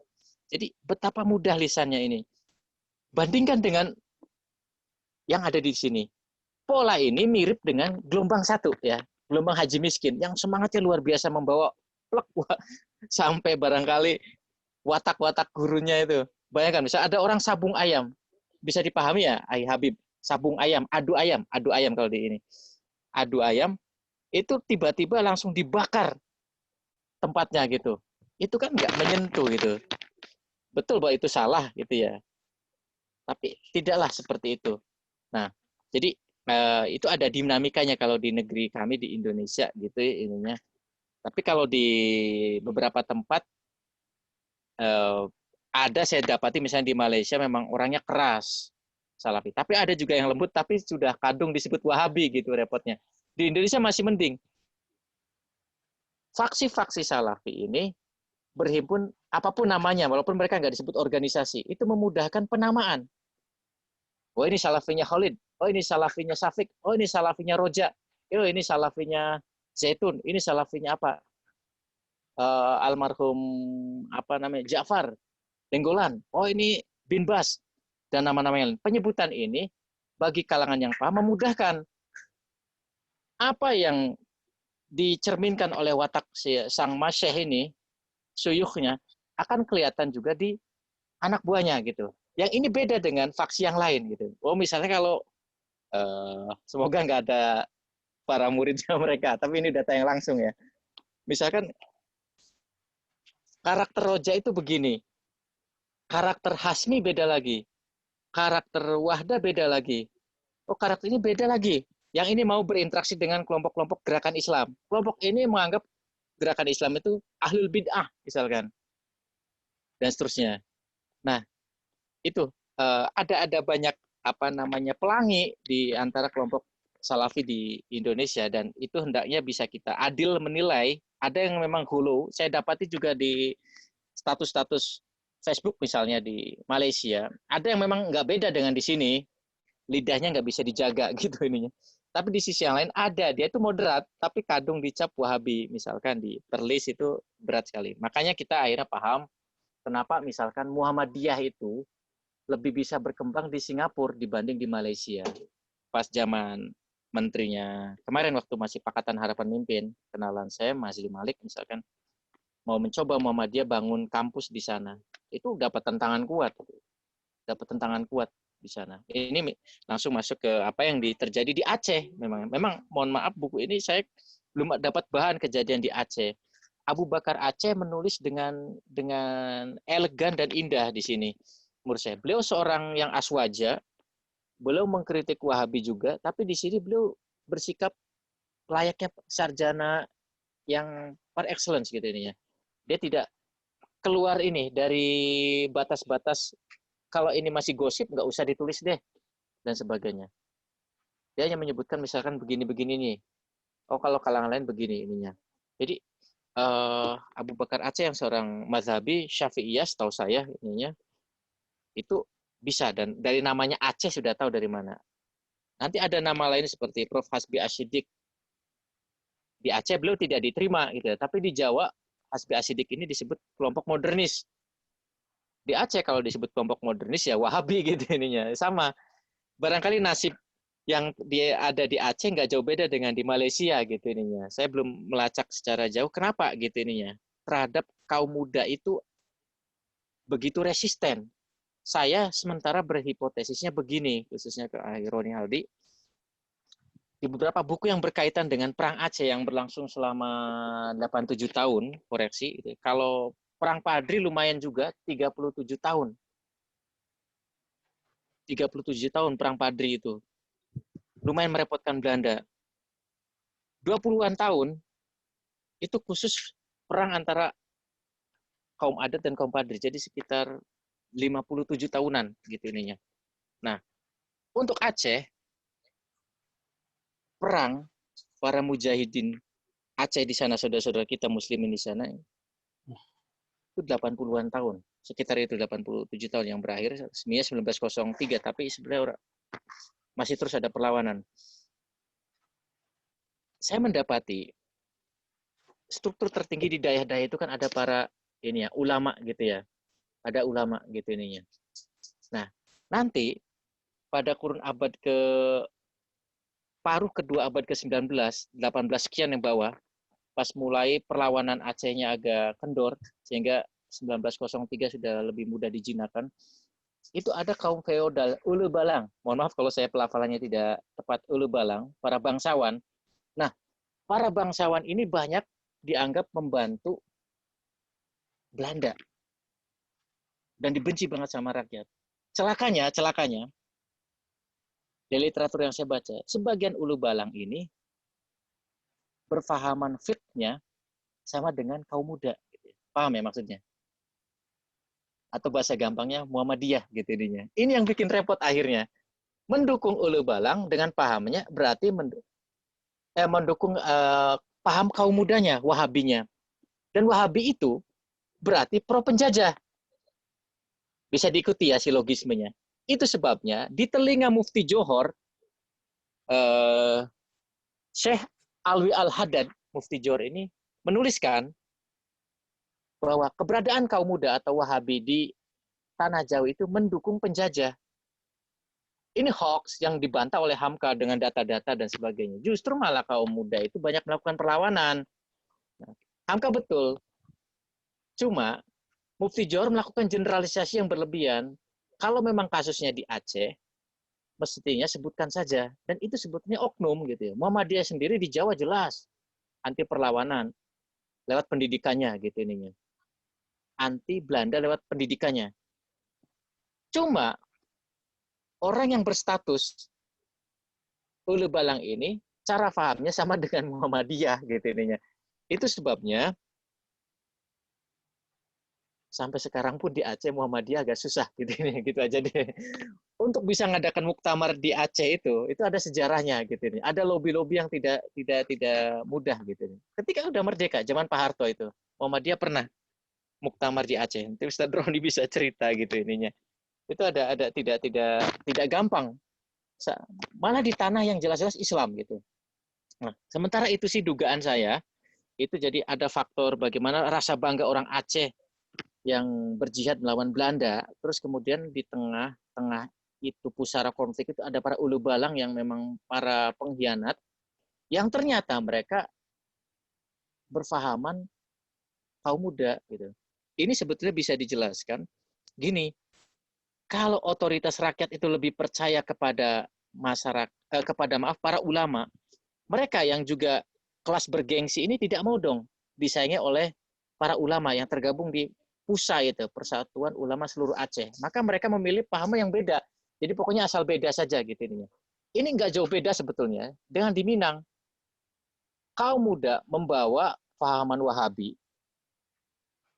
Speaker 1: Jadi betapa mudah lisannya ini. Bandingkan dengan yang ada di sini. Pola ini mirip dengan gelombang satu ya, gelombang haji miskin yang semangatnya luar biasa membawa plek sampai barangkali watak-watak gurunya itu. Bayangkan, misalnya ada orang sabung ayam, bisa dipahami ya, Ai Habib, sabung ayam, adu ayam kalau di ini, adu ayam itu tiba-tiba langsung dibakar tempatnya gitu. Itu kan nggak menyentuh gitu. Betul bahwa itu salah gitu ya, tapi tidaklah seperti itu. Nah, jadi itu ada dinamikanya kalau di negeri kami di Indonesia gitu ya ininya. Tapi kalau di beberapa tempat ada saya dapati misalnya di Malaysia memang orangnya keras Salafi. Tapi ada juga yang lembut tapi sudah kadung disebut Wahabi gitu repotnya. Di Indonesia masih mending. Faksi-faksi Salafi ini berhimpun apapun namanya walaupun mereka nggak disebut organisasi, itu memudahkan penamaan. Oh ini Salafinya Khalid, oh ini Salafinya Safik, oh ini Salafinya Roja, oh ini Salafinya Zaitun, ini Salafinya apa? Almarhum apa namanya Ja'far Denggolan, oh ini Bin Bas dan nama-nama yang lain. Penyebutan ini bagi kalangan yang paham memudahkan apa yang dicerminkan oleh watak sang masyayikh ini, suyukhnya akan kelihatan juga di anak buahnya gitu. Yang ini beda dengan faksi yang lain gitu. Oh misalnya kalau semoga nggak ada para muridnya mereka, tapi ini data yang langsung ya. Misalkan karakter Roja itu begini, karakter Hasmi beda lagi, karakter Wahda beda lagi. Oh karakter ini beda lagi. Yang ini mau berinteraksi dengan kelompok-kelompok gerakan Islam. Kelompok ini menganggap gerakan Islam itu ahlul bid'ah misalkan dan seterusnya. Nah itu ada banyak apa namanya pelangi di antara kelompok Salafi di Indonesia dan itu hendaknya bisa kita adil menilai. Ada yang memang hulu. Saya dapati juga di status-status Facebook misalnya di Malaysia, ada yang memang nggak beda dengan di sini, lidahnya nggak bisa dijaga gitu ininya. Tapi di sisi yang lain ada, dia itu moderat, tapi kadung dicap Wahabi, misalkan di Perlis itu berat sekali. Makanya kita akhirnya paham kenapa misalkan Muhammadiyah itu lebih bisa berkembang di Singapura dibanding di Malaysia. Pas zaman menterinya kemarin waktu masih Pakatan Harapan Mimpin, kenalan saya Mazli Malik misalkan mau mencoba Muhammadiyah bangun kampus di sana. Itu dapat tantangan kuat di sana. Ini langsung masuk ke apa yang terjadi di Aceh. Memang mohon maaf buku ini saya belum dapat bahan kejadian di Aceh. Abu Bakar Aceh menulis dengan elegan dan indah di sini menurut saya. Beliau seorang yang aswaja beliau mengkritik Wahabi juga, tapi di sini beliau bersikap layaknya sarjana yang par excellence gitu ini ya. Dia tidak keluar ini dari batas-batas kalau ini masih gosip nggak usah ditulis deh dan sebagainya. Dia hanya menyebutkan misalkan begini-begini nih. Oh kalau kalangan lain begini ininya. Jadi Abu Bakar Aceh yang seorang mazhabi Syafi'iyah setahu saya ininya itu bisa, dan dari namanya Aceh sudah tahu dari mana. Nanti ada nama lain seperti Prof. Hasbi Asyidik. Di Aceh beliau tidak diterima gitu ya, tapi di Jawa Hasbi Asyidik ini disebut kelompok modernis. Di Aceh kalau disebut kelompok modernis ya Wahabi gitu ininya. Sama. Barangkali nasib yang dia ada di Aceh nggak jauh beda dengan di Malaysia gitu ininya. Saya belum melacak secara jauh kenapa gitu ininya. Terhadap kaum muda itu begitu resisten. Saya sementara berhipotesisnya begini, khususnya ke Roni Haldi, di beberapa buku yang berkaitan dengan Perang Aceh yang berlangsung selama 87 tahun, koreksi, kalau Perang Padri lumayan juga 37 tahun. 37 tahun Perang Padri itu. Lumayan merepotkan Belanda. 20-an tahun itu khusus perang antara kaum adat dan kaum Padri. Jadi sekitar 57 tahunan gitu ininya. Nah, untuk Aceh, perang para mujahidin Aceh di sana, saudara-saudara kita muslimin di sana, itu 80-an tahun. Sekitar itu 87 tahun yang berakhir, sebenarnya 1903, tapi sebenarnya masih terus ada perlawanan. Saya mendapati struktur tertinggi di daerah-daerah itu kan ada para ini ya, ulama gitu ya. Ada ulama gitu ininya. Nah, nanti pada kurun abad ke paruh kedua abad ke-19, 18 sekian yang bawah, pas mulai perlawanan Acehnya agak kendor, sehingga 1903 sudah lebih mudah dijinakan, itu ada kaum feodal, Ulu Balang. Mohon maaf kalau saya pelafalannya tidak tepat, Ulu Balang, para bangsawan. Nah, para bangsawan ini banyak dianggap membantu Belanda dan dibenci banget sama rakyat. Celakanya, di literatur yang saya baca, sebagian Ulu Balang ini berfahaman fikihnya sama dengan kaum muda. Paham ya maksudnya? Atau bahasa gampangnya Muhammadiyah gitu ininya. Ini yang bikin repot akhirnya. Mendukung Ulu Balang dengan pahamnya berarti mendukung paham kaum mudanya, Wahabinya. Dan Wahabi itu berarti pro penjajah. Bisa diikuti ya silogismenya. Itu sebabnya di telinga Mufti Johor, Syekh Alwi Al-Haddad, Mufti Johor ini menuliskan bahwa keberadaan kaum muda atau Wahabi di Tanah Jawa itu mendukung penjajah. Ini hoax yang dibantah oleh Hamka dengan data-data dan sebagainya. Justru malah kaum muda itu banyak melakukan perlawanan. Nah, Hamka betul. Cuma Mufti Johor melakukan generalisasi yang berlebihan. Kalau memang kasusnya di Aceh, mestinya sebutkan saja. Dan itu sebetulnya oknum gitu ya. Muhammadiyah sendiri di Jawa jelas anti perlawanan lewat pendidikannya gitu ininya. Anti Belanda lewat pendidikannya. Cuma orang yang berstatus Ulu Balang ini cara pahamnya sama dengan Muhammadiyah gitu ininya. Itu sebabnya sampai sekarang pun di Aceh Muhammadiyah agak susah gitu ini, gitu aja deh. Untuk bisa ngadakan muktamar di Aceh itu ada sejarahnya gitu nih. Ada lobi-lobi yang tidak mudah gitu nih. Ketika udah merdeka zaman Pak Harto itu, Muhammadiyah pernah muktamar di Aceh. Nanti Ustaz Roni bisa cerita gitu ininya. Itu ada tidak gampang. Malah di tanah yang jelas-jelas Islam gitu. Nah, sementara itu sih dugaan saya itu jadi ada faktor bagaimana rasa bangga orang Aceh yang berjihad melawan Belanda, terus kemudian di tengah-tengah itu pusara konflik itu ada para ulu balang yang memang para pengkhianat, yang ternyata mereka berfahaman kaum muda gitu. Ini sebetulnya bisa dijelaskan gini, kalau otoritas rakyat itu lebih percaya kepada masyarakat, para ulama, mereka yang juga kelas bergengsi ini tidak mau dong disaingi oleh para ulama yang tergabung di PUSA itu, Persatuan Ulama Seluruh Aceh. Maka mereka memilih paham yang beda. Jadi pokoknya asal beda saja gitu ini. Ini nggak jauh beda sebetulnya dengan di Minang. Kaum muda membawa pahaman Wahabi,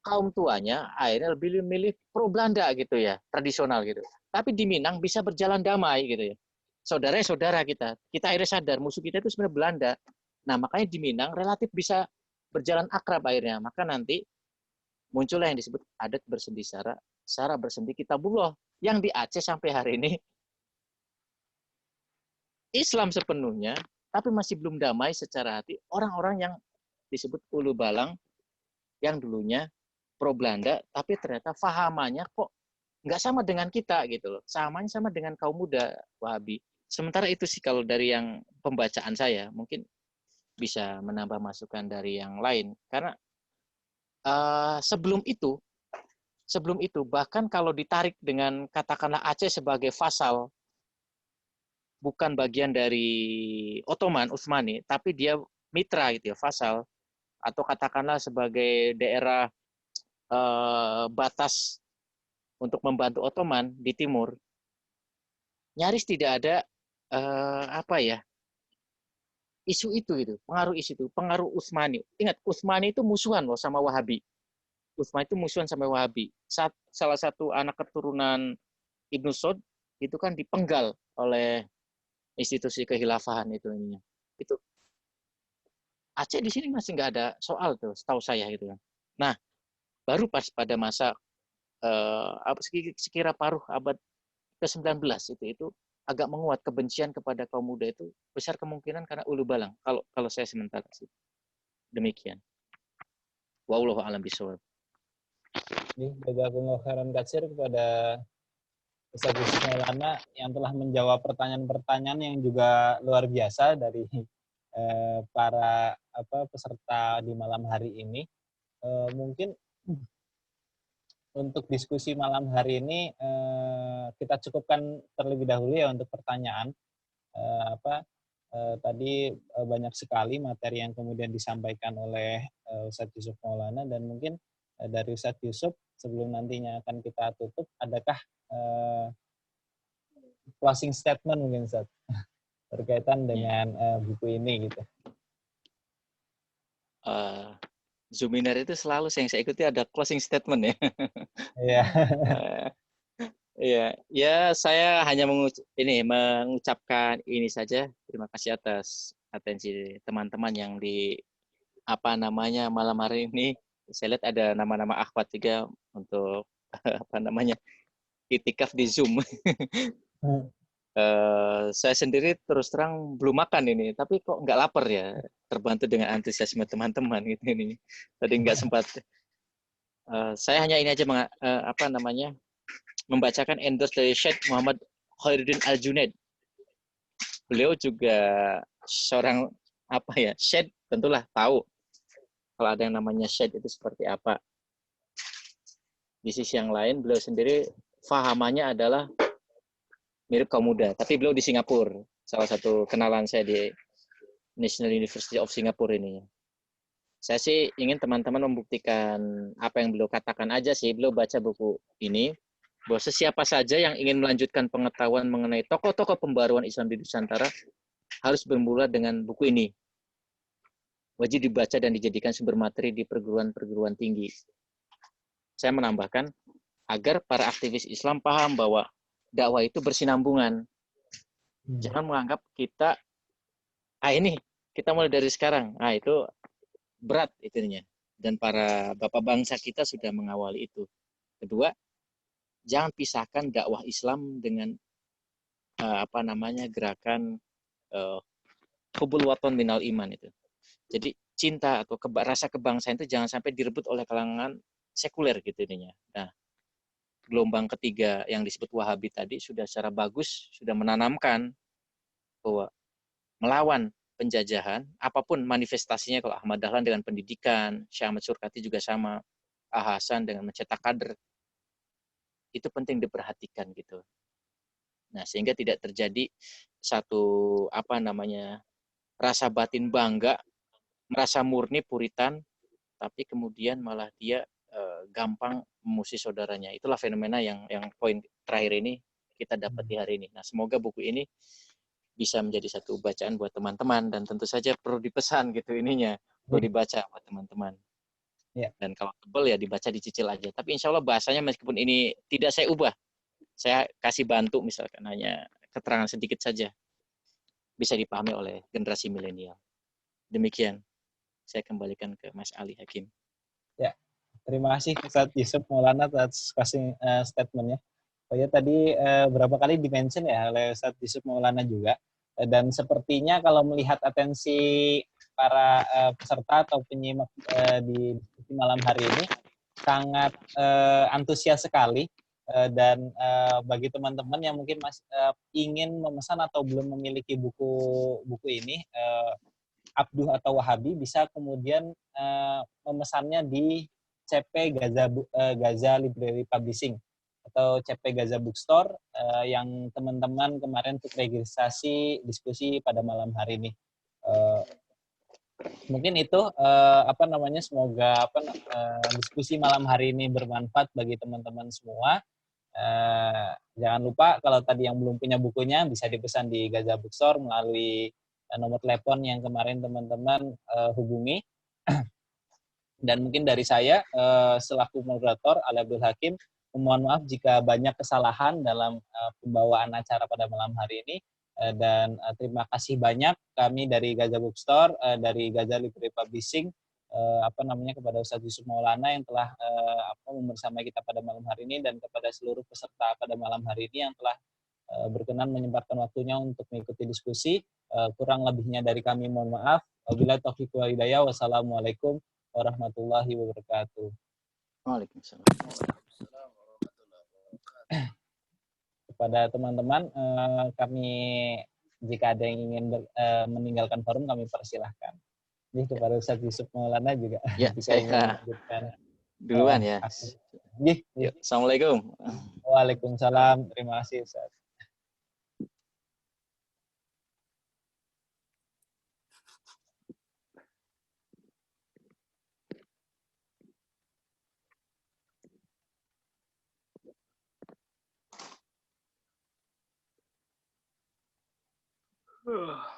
Speaker 1: kaum tuanya akhirnya lebih memilih pro Belanda gitu ya, tradisional gitu. Tapi di Minang bisa berjalan damai gitu ya. Saudara-saudara kita, kita akhirnya sadar musuh kita itu sebenarnya Belanda. Nah, makanya di Minang relatif bisa berjalan akrab akhirnya. Maka nanti muncullah yang disebut adat bersendi sara, sara bersendi kitabullah. Yang di Aceh sampai hari ini Islam sepenuhnya, tapi masih belum damai secara hati. Orang-orang yang disebut ulu balang, yang dulunya pro Belanda, tapi ternyata fahamannya kok nggak sama dengan kita gitu loh. Samanya sama dengan kaum muda Wahabi. Sementara itu sih kalau dari yang pembacaan saya, mungkin bisa menambah masukan dari yang lain. Karena sebelum itu bahkan kalau ditarik dengan katakanlah Aceh sebagai vasal, bukan bagian dari Ottoman, Utsmani, tapi dia mitra gitu ya, vasal, atau katakanlah sebagai daerah batas untuk membantu Ottoman di timur, nyaris tidak ada apa ya isu itu gitu, pengaruh Utsmani. Ingat, Utsmani itu musuhan loh sama Wahabi. Utsmani itu musuhan sama Wahabi. Salah satu anak keturunan Ibnu Saud itu kan dipenggal oleh institusi kehilafahan itu ininya. Itu Aceh di sini masih nggak ada soal tuh, setahu saya gitu kan. Nah, baru pas pada masa sekira paruh abad ke-19 itu agak menguat kebencian kepada kaum muda itu besar kemungkinan karena ulu balang. Kalau kalau saya sementara sih demikian. Wallahu a'lam bishawab.
Speaker 2: Jadi, jazakumullah khairan katsir kepada Ustaz Yusuf Maulana yang telah menjawab pertanyaan-pertanyaan yang juga luar biasa dari para peserta di malam hari ini. Mungkin untuk diskusi malam hari ini kita cukupkan terlebih dahulu ya untuk pertanyaan. Tadi banyak sekali materi yang kemudian disampaikan oleh Ustadz Yusuf Maulana, dan mungkin dari Ustadz Yusuf sebelum nantinya akan kita tutup, adakah closing statement mungkin Ustadz berkaitan dengan buku ini gitu?
Speaker 1: Zoominar itu selalu yang saya ikuti ada closing statement ya.
Speaker 2: Iya.
Speaker 1: Iya, ya saya hanya mengucapkan ini saja. Terima kasih atas atensi teman-teman yang di malam hari ini. Saya lihat ada nama-nama akhwat juga untuk itikaf di Zoom. Saya sendiri terus terang belum makan ini, tapi kok nggak lapar ya, terbantu dengan antusiasme teman-teman gitu ini. Tadi nggak sempat. Saya hanya ini aja membacakan endorse dari Syekh Muhammad Khairuddin Al-Junaid. Beliau juga seorang Syekh, tentulah tahu kalau ada yang namanya Syekh itu seperti apa. Di sisi yang lain, beliau sendiri fahamannya adalah mirip kaum muda, tapi beliau di Singapura, salah satu kenalan saya di National University of Singapore ini. Saya sih ingin teman-teman membuktikan apa yang beliau katakan aja sih. Beliau baca buku ini, bahwa siapa saja yang ingin melanjutkan pengetahuan mengenai tokoh-tokoh pembaruan Islam di Nusantara harus bermula dengan buku ini. Wajib dibaca dan dijadikan sumber materi di perguruan-perguruan tinggi. Saya menambahkan, agar para aktivis Islam paham bahwa dakwah itu bersinambungan. Jangan menganggap kita, kita mulai dari sekarang. Itu berat itunya. Dan para bapak bangsa kita sudah mengawali itu. Kedua, jangan pisahkan dakwah Islam dengan gerakan hubul waton minal iman itu. Jadi cinta atau rasa kebangsaan itu jangan sampai direbut oleh kalangan sekuler gitu ininya. Nah, gelombang ketiga yang disebut Wahabi tadi sudah secara bagus sudah menanamkan bahwa melawan penjajahan apapun manifestasinya. Kalau Ahmad Dahlan dengan pendidikan, Syekh Ahmad Surkati juga sama, Hasan dengan mencetak kader, itu penting diperhatikan gitu. Nah, sehingga tidak terjadi satu rasa batin bangga, merasa murni puritan, tapi kemudian malah dia gampang memusuhi saudaranya. Itulah fenomena yang poin terakhir ini kita dapat di hari ini. Nah, semoga buku ini bisa menjadi satu bacaan buat teman-teman, dan tentu saja perlu dipesan gitu ininya, perlu dibaca buat teman-teman.
Speaker 2: Ya.
Speaker 1: Dan kalau tebal ya dibaca, dicicil aja. Tapi insya Allah bahasanya meskipun ini tidak saya ubah, saya kasih bantu misalkan hanya keterangan sedikit saja, bisa dipahami oleh generasi milenial. Demikian, saya kembalikan ke Mas Ali Hakim.
Speaker 2: Ya, terima kasih Ustadz Yusuf Maulana atas kasih statementnya. Oh ya, tadi berapa kali dimention ya oleh Ustadz Yusuf Maulana juga. Dan sepertinya kalau melihat atensi para peserta atau penyimak di diskusi malam hari ini, sangat antusias sekali. Dan bagi teman-teman yang mungkin ingin memesan atau belum memiliki buku ini, Abduh atau Wahabi, bisa kemudian memesannya di CP Gaza Library Publishing atau CP Gaza Bookstore yang teman-teman kemarin untuk registrasi diskusi pada malam hari ini. Mungkin itu semoga diskusi malam hari ini bermanfaat bagi teman-teman semua. Jangan lupa kalau tadi yang belum punya bukunya bisa dipesan di Gaza Bookstore melalui nomor telepon yang kemarin teman-teman hubungi. Dan mungkin dari saya selaku moderator Ali Abdul Hakim, mohon maaf jika banyak kesalahan dalam pembawaan acara pada malam hari ini. Dan terima kasih banyak kami dari Gaza Bookstore, dari Gaza Library Publishing, kepada Ustadz Yusuf Maulana yang telah membersamai kita pada malam hari ini, dan kepada seluruh peserta pada malam hari ini yang telah berkenan menyempatkan waktunya untuk mengikuti diskusi. Kurang lebihnya dari kami mohon maaf. Wabillahi taufiq wal hidayah. Wassalamualaikum warahmatullahi wabarakatuh.
Speaker 1: Waalaikumsalam.
Speaker 2: Kepada teman-teman, kami jika ada yang ingin meninggalkan forum, kami persilahkan. Jadi kepada Ustadz Yusuf Maulana juga.
Speaker 1: Ya, saya duluan ya. Assalamualaikum.
Speaker 2: Waalaikumsalam. Terima kasih Ustadz.
Speaker 3: Ugh.